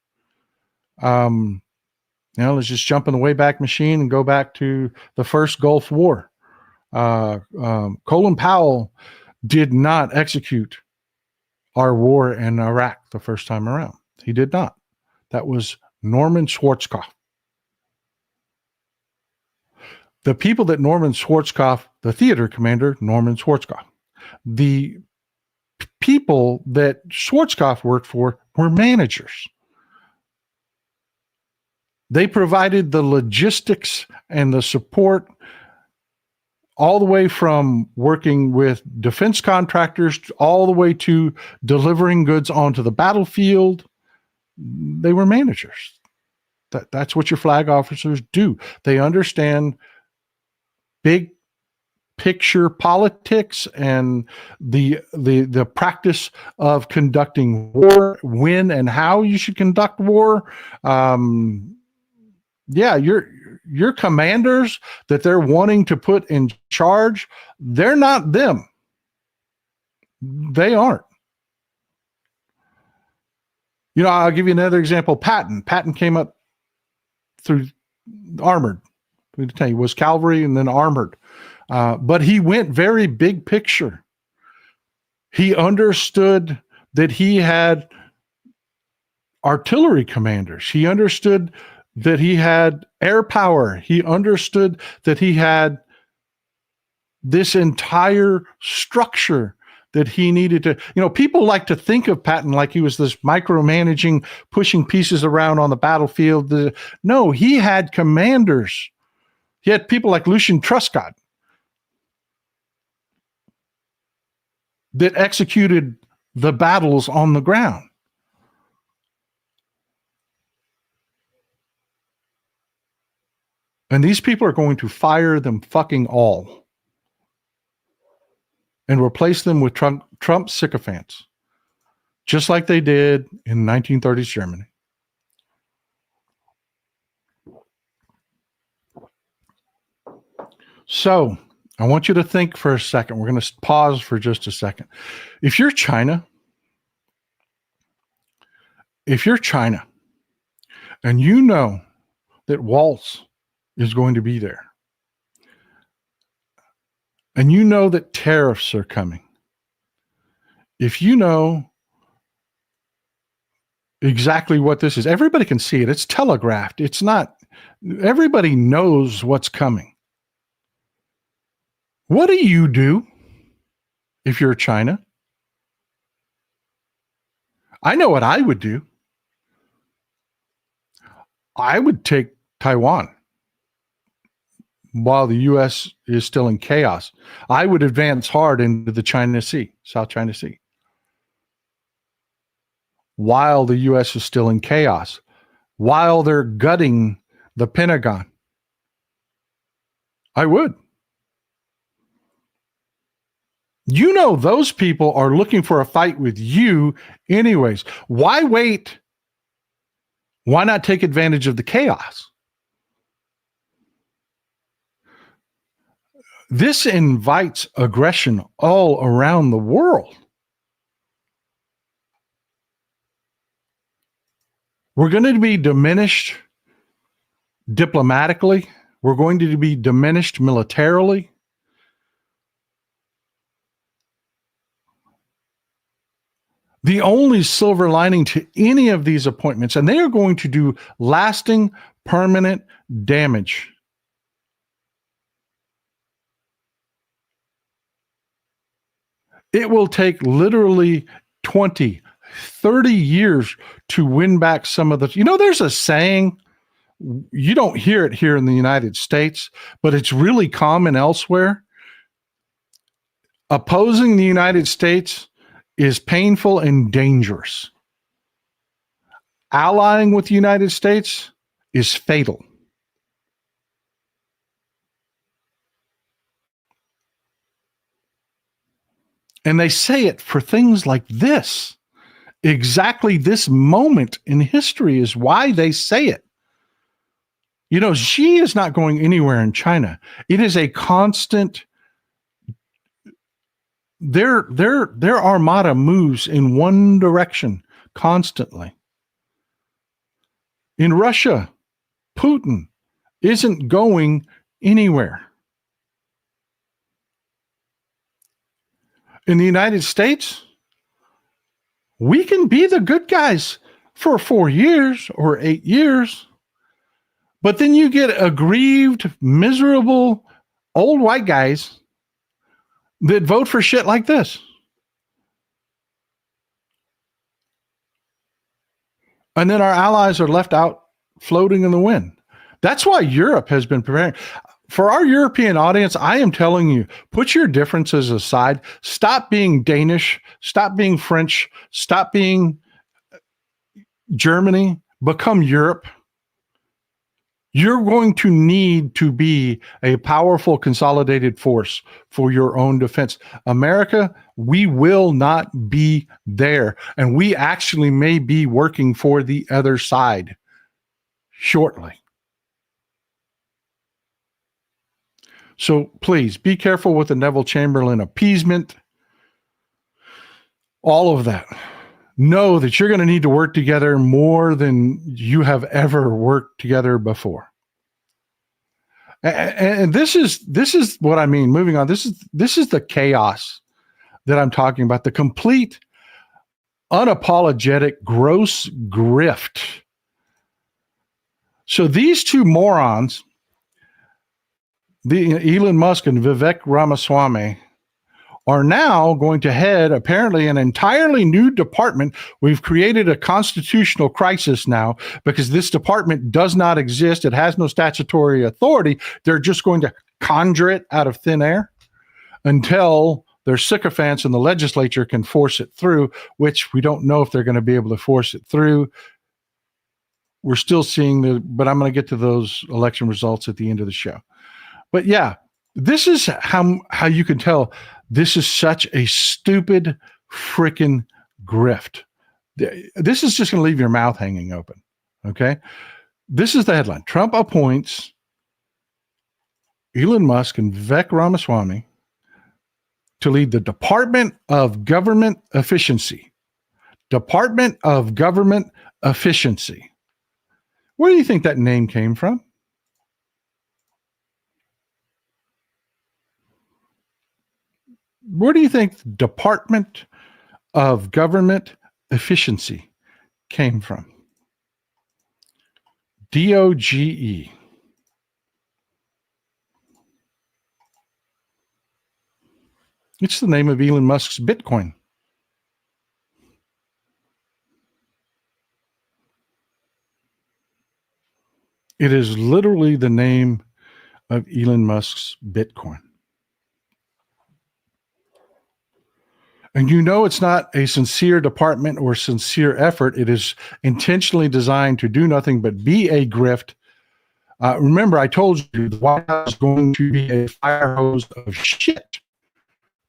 Let's just jump in the Wayback Machine and go back to the first Gulf War. Colin Powell did not execute our war in Iraq the first time around. He did not. That was Norman Schwarzkopf. The people that Norman Schwarzkopf, the theater commander, Norman Schwarzkopf, the people that Schwarzkopf worked for were managers. They provided the logistics and the support all the way from working with defense contractors all the way to delivering goods onto the battlefield. They were managers. That's what your flag officers do. They understand big picture politics and the practice of conducting war, when and how you should conduct war. Your commanders that they're wanting to put in charge, they're not them. They aren't. I'll give you another example. Patton came up through armored. He was cavalry and then armored. But he went very big picture. He understood that he had artillery commanders. He understood that he had air power. He understood that he had this entire structure that he needed to, people like to think of Patton like he was this micromanaging, pushing pieces around on the battlefield. No, he had commanders. He had people like Lucian Truscott that executed the battles on the ground. And these people are going to fire them fucking all and replace them with Trump sycophants, just like they did in 1930s Germany. So I want you to think for a second. We're going to pause for just a second. If you're China and you know that Waltz is going to be there, and you know that tariffs are coming, if you know exactly what this is, everybody can see it. It's telegraphed. It's not, everybody knows what's coming. What do you do if you're China? I know what I would do. I would take Taiwan while the U.S. is still in chaos. I would advance hard into the China Sea, South China Sea, while the U.S. is still in chaos, while they're gutting the Pentagon. I would. Those people are looking for a fight with you anyways. Why wait? Why not take advantage of the chaos? This invites aggression all around the world. We're going to be diminished diplomatically. We're going to be diminished militarily. The only silver lining to any of these appointments, and they are going to do lasting, permanent damage. It will take literally 20, 30 years to win back some of the, there's a saying, you don't hear it here in the United States, but it's really common elsewhere. Opposing the United States is painful and dangerous. Allying with the United States is fatal. And they say it for things like this. Exactly this moment in history is why they say it. Xi is not going anywhere in China. It is a constant. Their armada moves in one direction constantly. In Russia, Putin isn't going anywhere. In the United States, we can be the good guys for 4 years or 8 years, but then you get aggrieved, miserable, old white guys that vote for shit like this. And then our allies are left out floating in the wind. That's why Europe has been preparing. For our European audience, I am telling you, put your differences aside. Stop being Danish. Stop being French. Stop being Germany. Become Europe. You're going to need to be a powerful, consolidated force for your own defense. America, we will not be there. And we actually may be working for the other side shortly. So please be careful with the Neville Chamberlain appeasement. All of that. Know that you're going to need to work together more than you have ever worked together before. And this is what I mean. Moving on. This is the chaos that I'm talking about. The complete, unapologetic, gross grift. So these two morons, Elon Musk and Vivek Ramaswamy, are now going to head apparently an entirely new department. We've created a constitutional crisis now because this department does not exist. It has no statutory authority. They're just going to conjure it out of thin air until their sycophants in the legislature can force it through, which we don't know if they're going to be able to force it through. We're still seeing but I'm going to get to those election results at the end of the show. But yeah, this is how you can tell this is such a stupid freaking grift. This is just going to leave your mouth hanging open. Okay. This is the headline. Trump appoints Elon Musk and Vivek Ramaswamy to lead the Department of Government Efficiency. Department of Government Efficiency. Where do you think that name came from? Where do you think the Department of Government Efficiency came from? DOGE. It's the name of Elon Musk's Bitcoin. It is literally the name of Elon Musk's Bitcoin. And it's not a sincere department or sincere effort. It is intentionally designed to do nothing but be a grift. Remember, I told you the White House is going to be a fire hose of shit.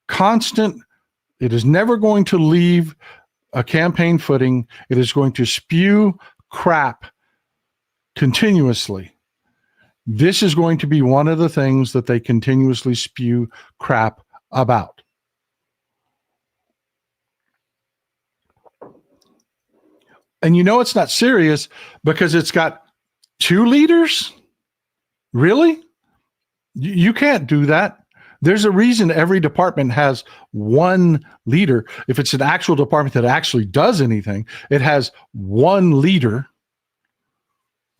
Constant. It is never going to leave a campaign footing. It is going to spew crap continuously. This is going to be one of the things that they continuously spew crap about. And it's not serious because it's got two leaders? Really? You can't do that. There's a reason every department has one leader. If it's an actual department that actually does anything, it has one leader.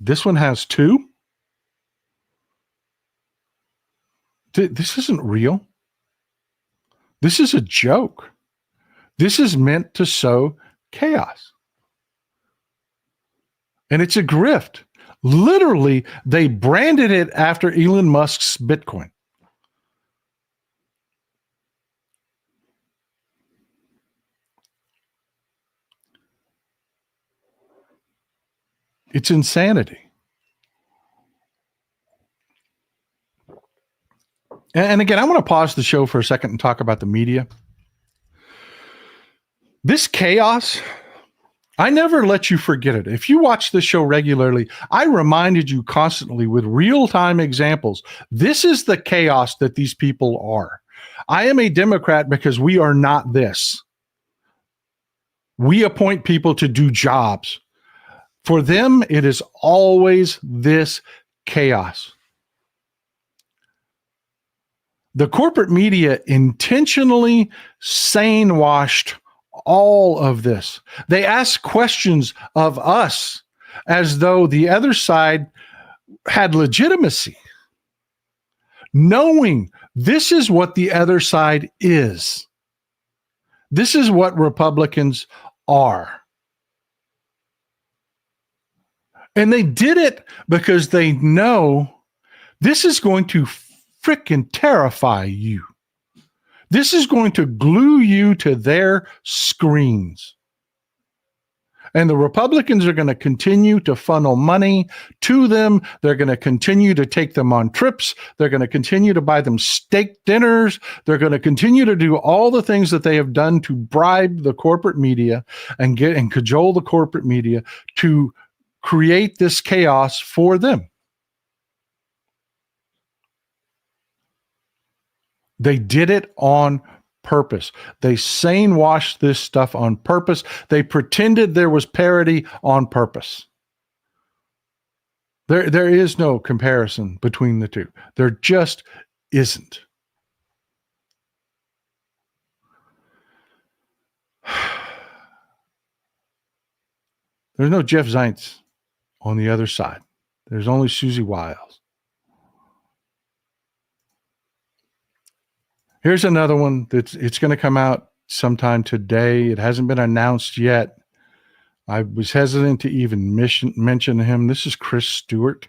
This one has two. This isn't real. This is a joke. This is meant to sow chaos. And it's a grift. Literally, they branded it after Elon Musk's Bitcoin. It's insanity. And again, I want to pause the show for a second and talk about the media. This chaos, I never let you forget it. If you watch this show regularly, I reminded you constantly with real-time examples. This is the chaos that these people are. I am a Democrat because we are not this. We appoint people to do jobs. For them, it is always this chaos. The corporate media intentionally sane-washed all of this. They ask questions of us as though the other side had legitimacy, knowing this is what the other side is. This is what Republicans are. And they did it because they know this is going to freaking terrify you. This is going to glue you to their screens. And the Republicans are going to continue to funnel money to them. They're going to continue to take them on trips. They're going to continue to buy them steak dinners. They're going to continue to do all the things that they have done to bribe the corporate media and cajole the corporate media to create this chaos for them. They did it on purpose. They sane-washed this stuff on purpose. They pretended there was parity on purpose. There is no comparison between the two. There just isn't. There's no Jeff Zents on the other side. There's only Susie Wiles. Here's another one it's going to come out sometime today. It hasn't been announced yet. I was hesitant to even mention him. This is Chris Stewart.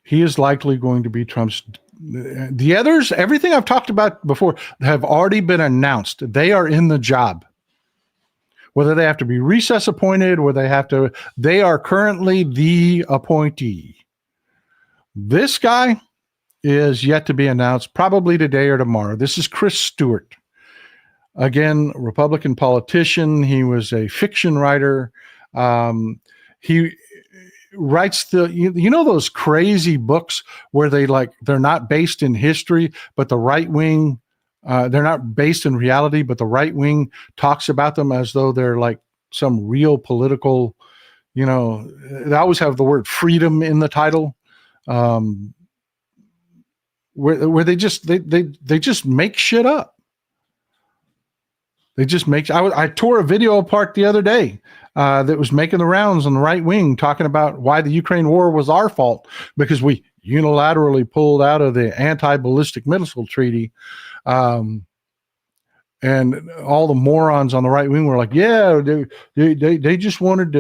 He is likely going to be Trump's. The others, everything I've talked about before, have already been announced. They are in the job. Whether they have to be recess appointed, they are currently the appointee. This guy is yet to be announced, probably today or tomorrow. This is Chris Stewart. Again, Republican politician. He was a fiction writer. He writes those crazy books where they're not based in history, but the right wing, they're not based in reality, but the right wing talks about them as though they're like some real political, they always have the word freedom in the title. Where they just make shit up. They just make. I tore a video apart the other day that was making the rounds on the right wing, talking about why the Ukraine war was our fault because we unilaterally pulled out of the anti-ballistic missile treaty, and all the morons on the right wing were like, "Yeah, they just wanted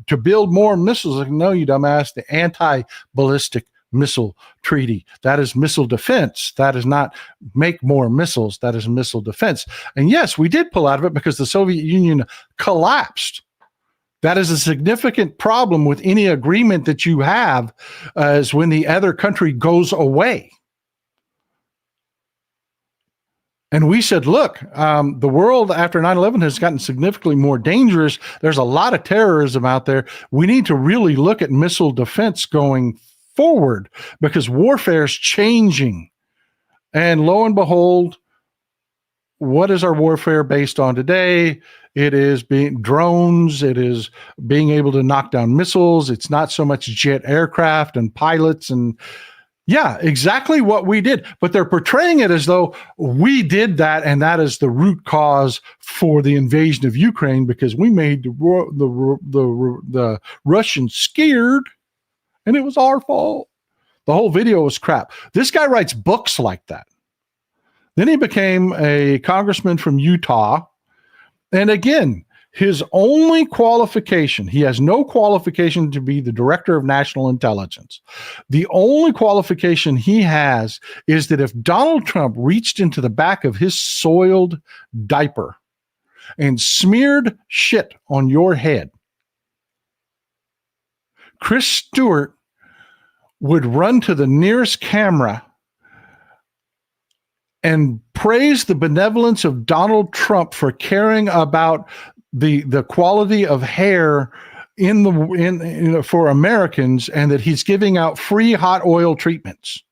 to build more missiles." Like, no, you dumbass, the anti-ballistic missile treaty. That is missile defense. That is not make more missiles. That is missile defense. And yes, we did pull out of it because the Soviet Union collapsed. That is a significant problem with any agreement that you have, is when the other country goes away. And we said, look, the world after 9/11 has gotten significantly more dangerous. There's a lot of terrorism out there. We need to really look at missile defense going forward because warfare is changing. And lo and behold, what is our warfare based on today? It is being drones. It is being able to knock down missiles. It's not so much jet aircraft and pilots and Yeah, exactly what we did. But they're portraying it as though we did that, and that is the root cause for the invasion of Ukraine because we made the Russians scared, and it was our fault. The whole video was crap. This guy writes books like that. Then he became a congressman from Utah. And again, his only qualification, he has no qualification to be the director of national intelligence. The only qualification he has is that if Donald Trump reached into the back of his soiled diaper and smeared shit on your head, Chris Stewart would run to the nearest camera and praise the benevolence of Donald Trump for caring about the quality of hair for Americans, and that he's giving out free hot oil treatments.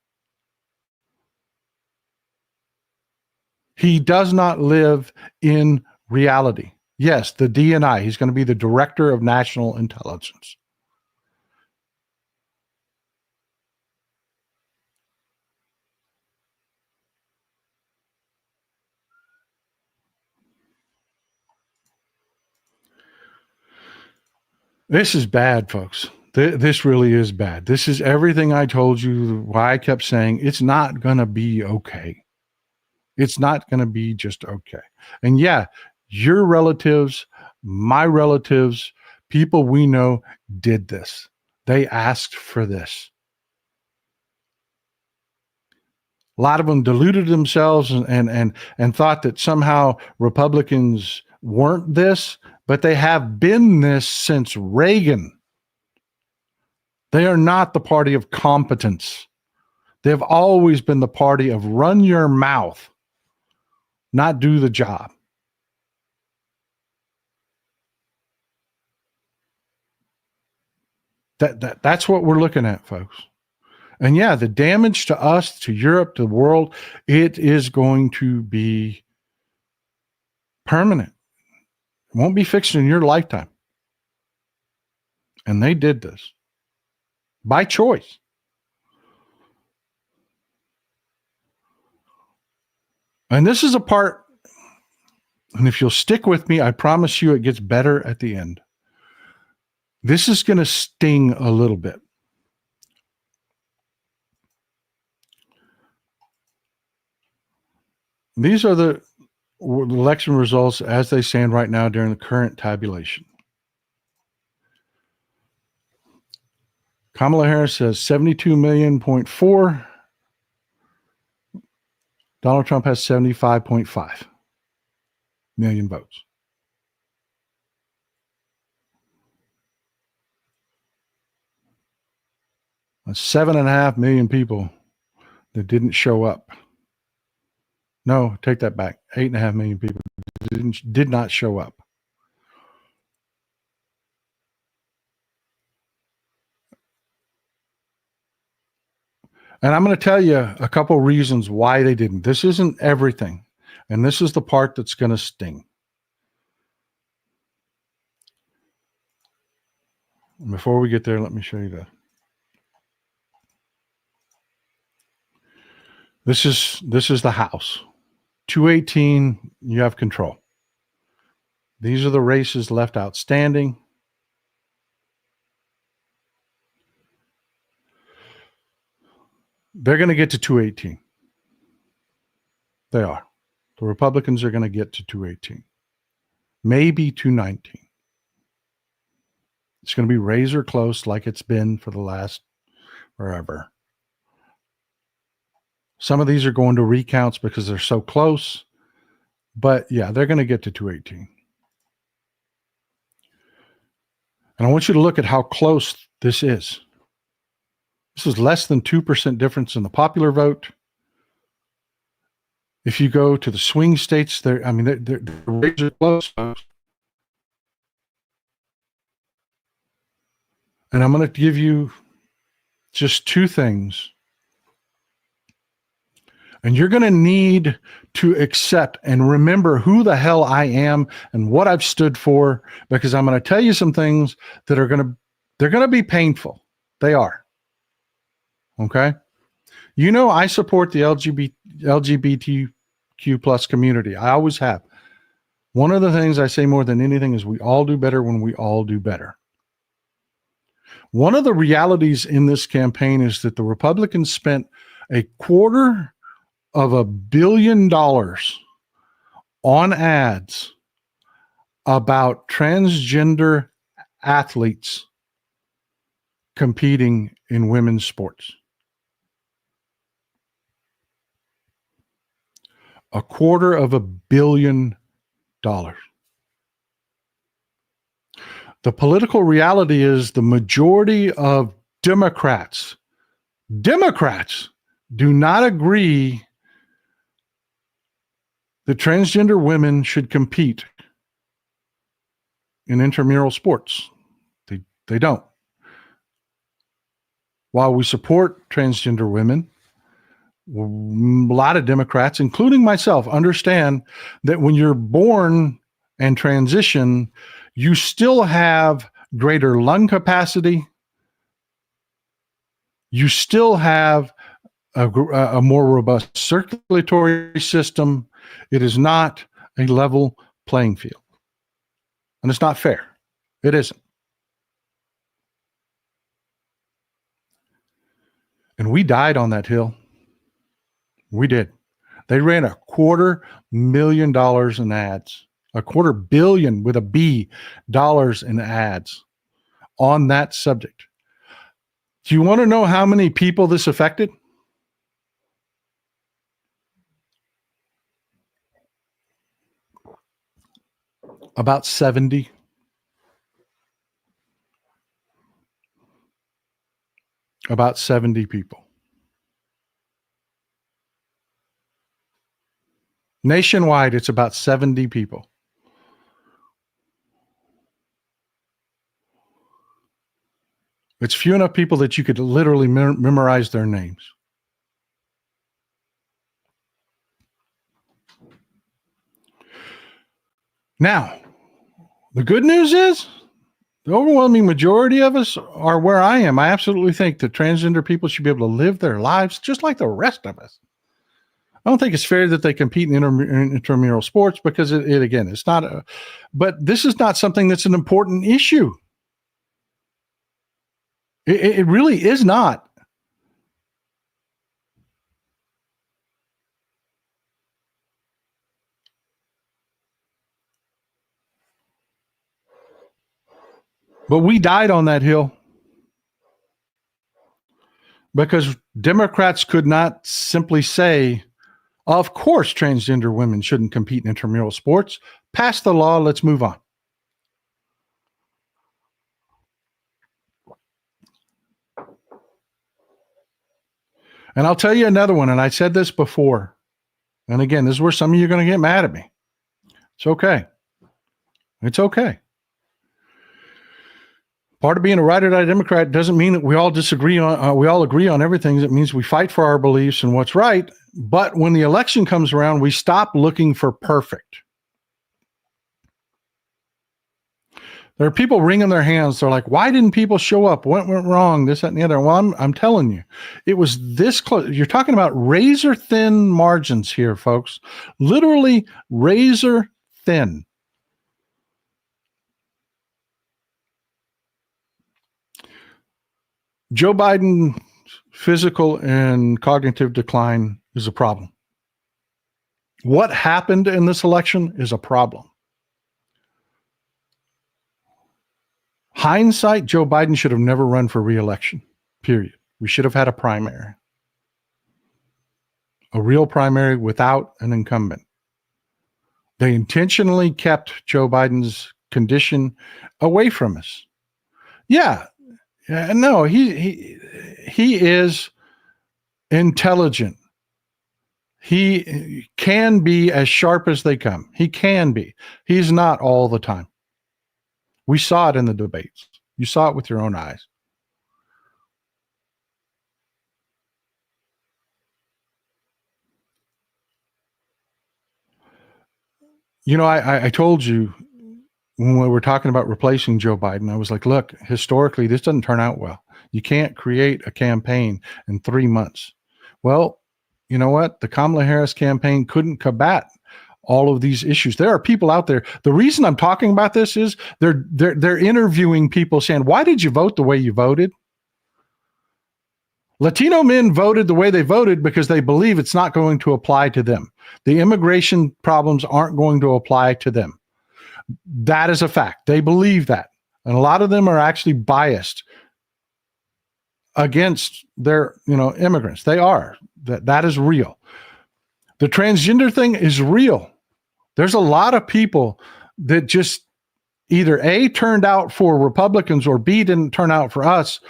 He does not live in reality. Yes, the DNI, he's going to be the director of national intelligence. This is bad, folks. This really is bad. This is everything I told you, why I kept saying it's not going to be okay. It's not going to be just okay. And yeah, your relatives, my relatives, people we know did this. They asked for this. A lot of them deluded themselves and thought that somehow Republicans weren't this, but they have been this since Reagan. They are not the party of competence. They've always been the party of run your mouth, not do the job. That's what we're looking at, folks. And yeah, the damage to us, to Europe, to the world, it is going to be permanent. It won't be fixed in your lifetime. And they did this by choice. And this is a part, and if you'll stick with me, I promise you it gets better at the end. This is going to sting a little bit. These are the election results as they stand right now during the current tabulation. Kamala Harris has 72.4 million. Donald Trump has 75.5 million votes. That's 7.5 million people that didn't show up. No, take that back. 8.5 million people did not show up. And I'm going to tell you a couple reasons why they didn't. This isn't everything. And this is the part that's going to sting. Before we get there, let me show you that. This is the House. 218, you have control. These are the races left outstanding. They're going to get to 218. They are. The Republicans are going to get to 218. Maybe 219. It's going to be razor close like it's been for the last forever. Some of these are going to recounts because they're so close. But yeah, they're going to get to 218. And I want you to look at how close this is. This is less than 2% difference in the popular vote. If you go to the swing states, they're razor close. And I'm going to give you just two things. And you're going to need to accept and remember who the hell I am and what I've stood for, because I'm going to tell you some things that they're going to be painful. They are. Okay? You know, I support the LGBTQ plus community. I always have. One of the things I say more than anything is we all do better when we all do better. One of the realities in this campaign is that the Republicans spent $250 million on ads about transgender athletes competing in women's sports. $250 million. The political reality is the majority of Democrats do not agree that transgender women should compete in intramural sports. They don't. While we support transgender women, a lot of Democrats, including myself, understand that when you're born and transition, you still have greater lung capacity. You still have a more robust circulatory system. It is not a level playing field. And it's not fair. It isn't. And we died on that hill. We did. They ran $250 million in ads, $250 million with a B dollars in ads on that subject. Do you want to know how many people this affected? About 70. About 70 people. Nationwide, it's about 70 people. It's few enough people that you could literally memorize their names. Now, the good news is the overwhelming majority of us are where I am. I absolutely think that transgender people should be able to live their lives just like the rest of us. I don't think it's fair that they compete in intramural sports because it again, it's not but this is not something that's an important issue. It really is not. But we died on that hill because Democrats could not simply say, of course, transgender women shouldn't compete in intramural sports. Pass the law. Let's move on. And I'll tell you another one. And I said this before. And again, this is where some of you are going to get mad at me. It's okay. It's okay. Part of being a ride or die Democrat doesn't mean that we all disagree on, we all agree on everything. It means we fight for our beliefs and what's right. But when the election comes around, we stop looking for perfect. There are people wringing their hands. They're like, why didn't people show up? What went wrong? This, that, and the other. Well, I'm telling you, it was this close. You're talking about razor thin margins here, folks. Literally razor thin. Joe Biden's physical and cognitive decline is a problem. What happened in this election is a problem. Hindsight, Joe Biden should have never run for re-election, period. We should have had a primary. A real primary without an incumbent. They intentionally kept Joe Biden's condition away from us. Yeah. No, he is intelligent. He can be as sharp as they come. He can be. He's not all the time. We saw it in the debates. You saw it with your own eyes. You know, I told you when we were talking about replacing Joe Biden, I was like, look, historically, this doesn't turn out well. You can't create a campaign in 3 months. Well, you know what? The Kamala Harris campaign couldn't combat all of these issues. There are people out there. The reason I'm talking about this is they're interviewing people saying, why did you vote the way you voted? Latino men voted the way they voted because they believe it's not going to apply to them. The immigration problems aren't going to apply to them. That is a fact. They believe that. And a lot of them are actually biased against their, immigrants. They are. That is real. The transgender thing is real. There's a lot of people that just either A, turned out for Republicans, or B, didn't turn out for us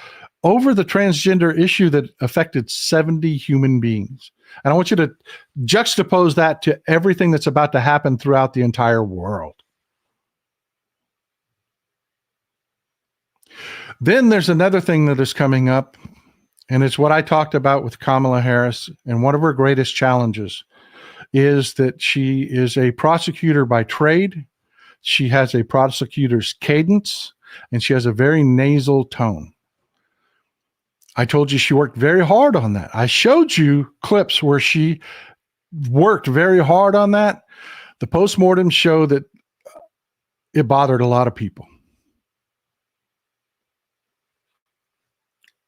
over the transgender issue that affected 70 human beings. And I want you to juxtapose that to everything that's about to happen throughout the entire world. Then there's another thing that is coming up, and it's what I talked about with Kamala Harris. And one of her greatest challenges is that she is a prosecutor by trade. She has a prosecutor's cadence, and she has a very nasal tone. I told you she worked very hard on that. I showed you clips where she worked very hard on that. The postmortems show that it bothered a lot of people.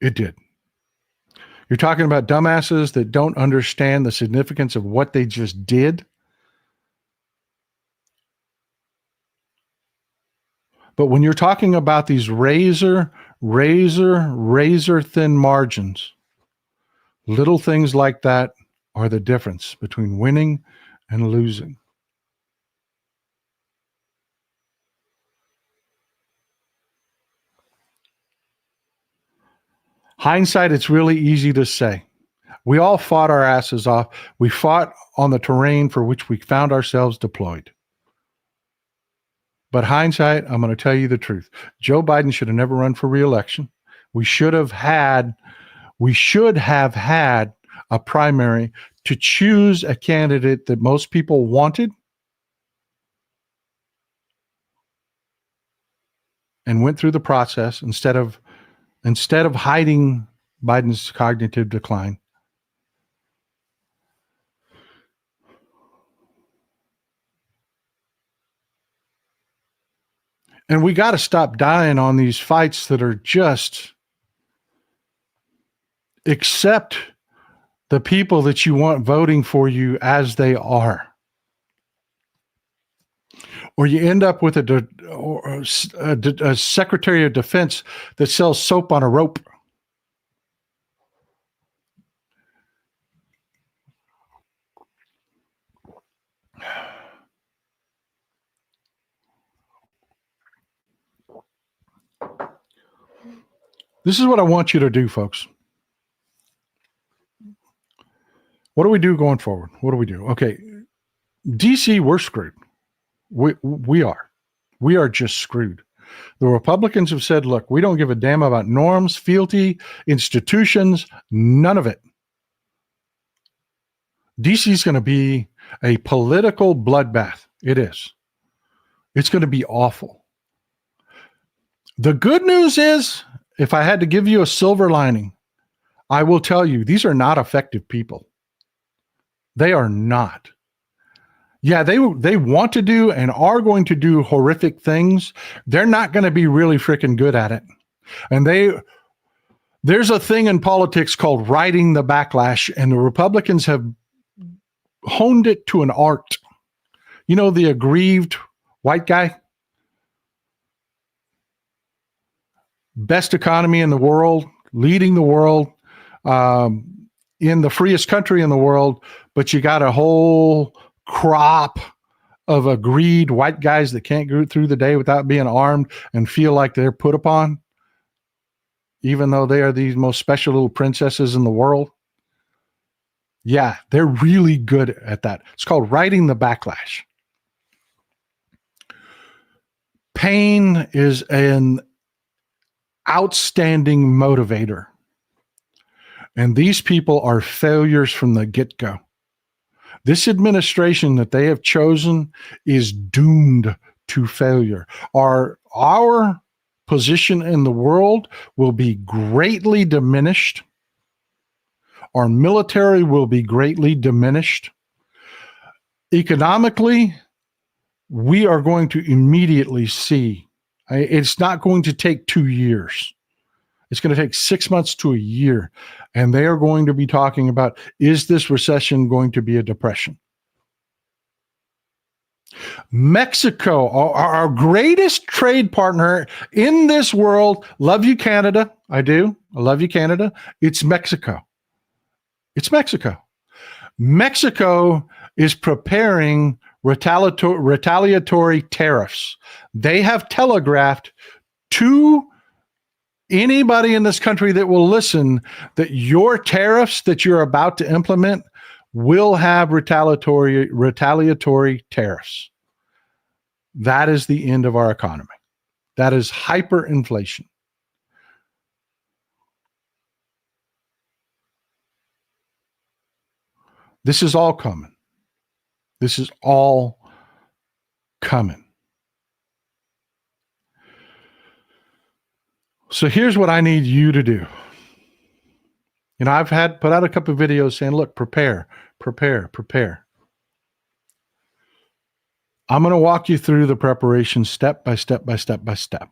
It did. You're talking about dumbasses that don't understand the significance of what they just did. But when you're talking about these razor thin margins, little things like that are the difference between winning and losing. Hindsight, it's really easy to say. We all fought our asses off. We fought on the terrain for which we found ourselves deployed. But hindsight, I'm going to tell you the truth. Joe Biden should have never run for re-election. We should have had a primary to choose a candidate that most people wanted and went through the process instead of hiding Biden's cognitive decline. And we got to stop dying on these fights that are just accept the people that you want voting for you as they are. Or you end up with a Secretary of Defense that sells soap on a rope. This is what I want you to do, folks. What do we do going forward? What do we do? Okay, DC, we're screwed. We are. We are just screwed. The Republicans have said, look, we don't give a damn about norms, fealty, institutions, none of it. DC is going to be a political bloodbath. It is. It's going to be awful. The good news is, if I had to give you a silver lining, I will tell you, these are not effective people. They are not. Yeah, they want to do and are going to do horrific things. They're not going to be really freaking good at it. And there's a thing in politics called riding the backlash, and the Republicans have honed it to an art. You know, the aggrieved white guy? Best economy in the world, leading the world, in the freest country in the world, but you got a whole crop of aggrieved white guys that can't go through the day without being armed and feel like they're put upon, even though they are the most special little princesses in the world. Yeah, they're really good at that. It's called riding the backlash. Pain is an outstanding motivator. And these people are failures from the get-go. This administration that they have chosen is doomed to failure. Our position in the world will be greatly diminished. Our military will be greatly diminished. Economically, we are going to immediately see, it's not going to take 2 years. It's going to take 6 months to a year. And they are going to be talking about, is this recession going to be a depression? Mexico, our greatest trade partner in this world. Love you, Canada. I do. I love you, Canada. It's Mexico. It's Mexico. Mexico is preparing retaliatory tariffs. They have telegraphed to anybody in this country that will listen that your tariffs that you're about to implement will have retaliatory tariffs. That is the end of our economy. That is hyperinflation. This is all coming. This is all coming. So here's what I need you to do. You know, I've put out a couple of videos saying, look, prepare. I'm going to walk you through the preparation step by step by step by step.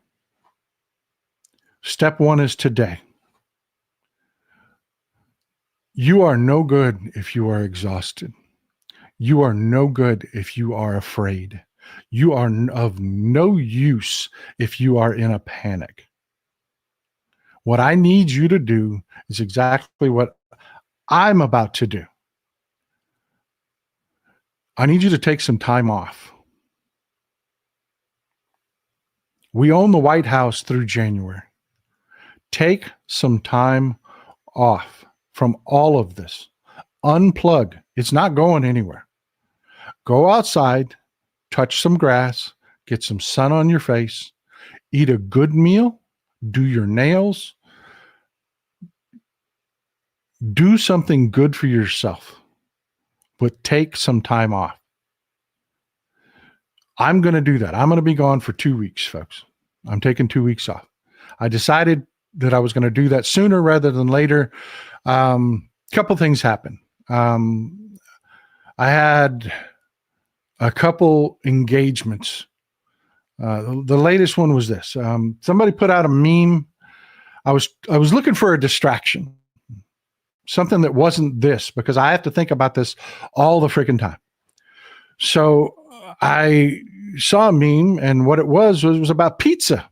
Step one is today. You are no good if you are exhausted. You are no good if you are afraid. You are of no use if you are in a panic. What I need you to do is exactly what I'm about to do. I need you to take some time off. We own the White House through January. Take some time off from all of this. Unplug. It's not going anywhere. Go outside, touch some grass, get some sun on your face, eat a good meal, do your nails, do something good for yourself, but take some time off. I'm going to do that. I'm going to be gone for 2 weeks, folks. I'm taking 2 weeks off. I decided that I was going to do that sooner rather than later. Couple things happened. I had a couple engagements. The latest one was this. Somebody put out a meme. I was looking for a distraction, something that wasn't this, because I have to think about this all the freaking time. So I saw a meme, and what it was about pizza,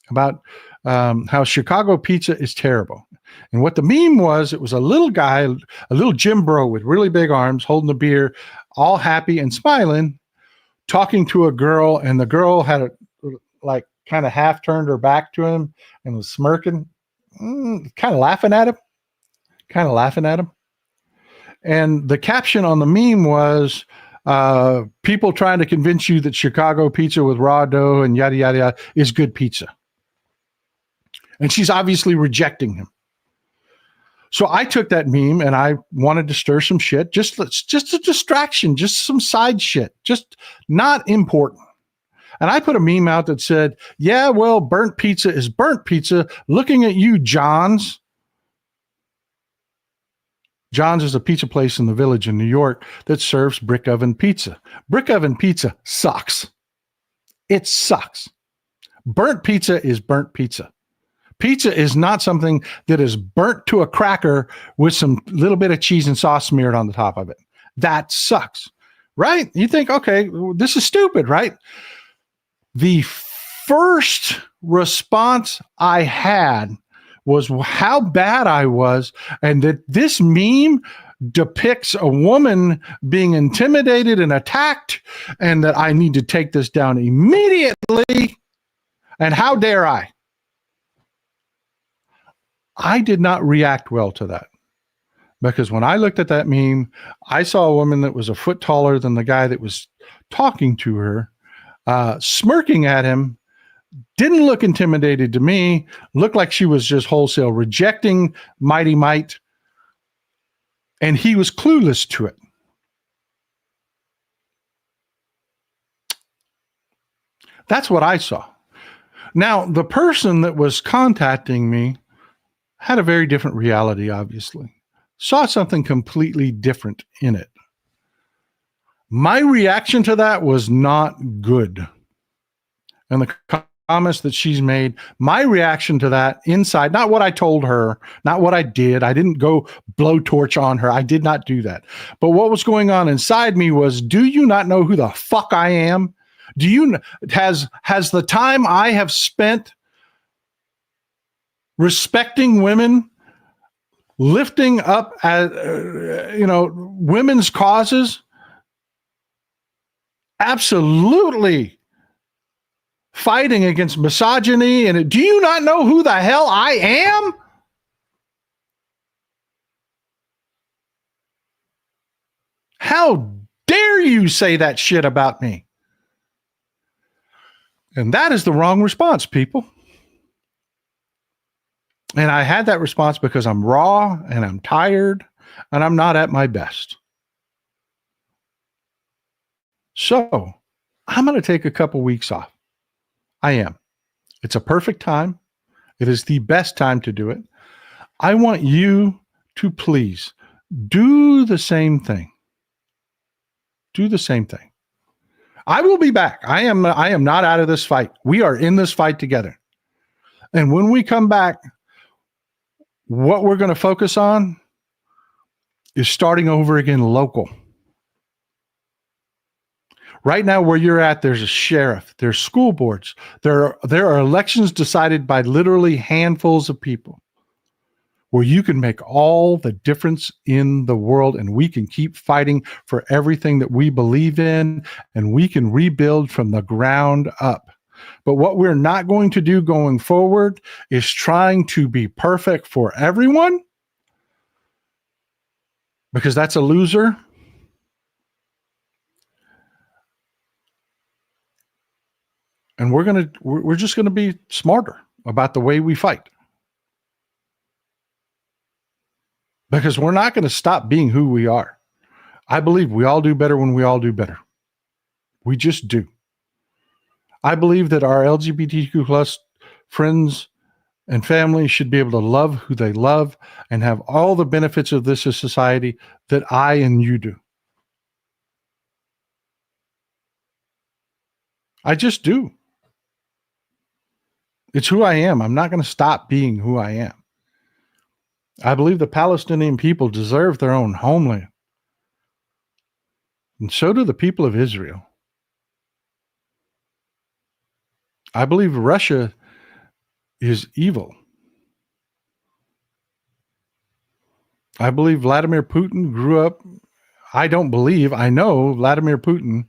about how Chicago pizza is terrible. And what the meme was, it was a little guy, a little gym bro with really big arms, holding a beer, all happy and smiling, talking to a girl, and the girl had like kind of half turned her back to him and was smirking, kind of laughing at him. And the caption on the meme was, people trying to convince you that Chicago pizza with raw dough and yada, yada, yada is good pizza. And she's obviously rejecting him. So I took that meme and I wanted to stir some shit, just a distraction, just some side shit, just not important. And I put a meme out that said, yeah, well, burnt pizza is burnt pizza. Looking at you, John's. John's is a pizza place in the Village in New York that serves brick oven pizza. Brick oven pizza sucks. It sucks. Burnt pizza is burnt pizza. Pizza is not something that is burnt to a cracker with some little bit of cheese and sauce smeared on the top of it. That sucks, right? You think, okay, this is stupid, right? The first response I had was how bad I was, and that this meme depicts a woman being intimidated and attacked, and that I need to take this down immediately. And how dare I? I did not react well to that, because when I looked at that meme, I saw a woman that was a foot taller than the guy that was talking to her, smirking at him. Didn't look intimidated to me, looked like she was just wholesale rejecting Mighty Might, and he was clueless to it. That's what I saw. Now, the person that was contacting me had a very different reality, obviously. saw something completely different in it. My reaction to that was not good. And the comments that she's made, my reaction to that inside, not what I told her, not what I did. I didn't go blowtorch on her. I did not do that. But what was going on inside me was, do you not know who the fuck I am? Do you, has the time I have spent respecting women, lifting up, women's causes, absolutely fighting against misogyny, and do you not know who the hell I am? How dare you say that shit about me? And that is the wrong response, people. And I had that response because I'm raw and I'm tired and I'm not at my best. So I'm going to take a couple weeks off. I am. It's a perfect time. It is the best time to do it. I want you to please do the same thing. Do the same thing. I will be back. I am not out of this fight. We are in this fight together. And when we come back, what we're going to focus on is starting over again local. Right now, where you're at, there's a sheriff, there's school boards, there are elections decided by literally handfuls of people, where you can make all the difference in the world, and we can keep fighting for everything that we believe in, and we can rebuild from the ground up. But what we're not going to do going forward is trying to be perfect for everyone, because that's a loser. And we're just going to be smarter about the way we fight. Because we're not going to stop being who we are. I believe we all do better when we all do better. We just do. I believe that our LGBTQ plus friends and family should be able to love who they love and have all the benefits of this society that I and you do. I just do. It's who I am. I'm not going to stop being who I am. I believe the Palestinian people deserve their own homeland. And so do the people of Israel. I believe Russia is evil. I believe Vladimir Putin grew up. I know Vladimir Putin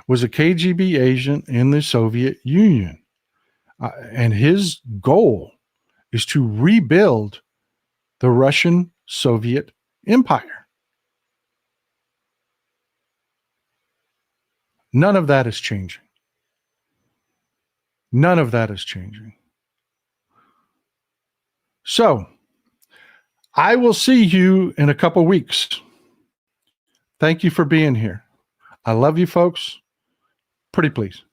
was a KGB agent in the Soviet Union. And his goal is to rebuild the Russian Soviet Empire. None of that is changing. None of that is changing. So, I will see you in a couple weeks. Thank you for being here. I love you, folks. Pretty please.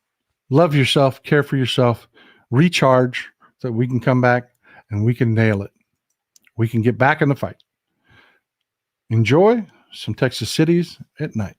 Love yourself, care for yourself, recharge so that we can come back and we can nail it. We can get back in the fight. Enjoy some Texas cities at night.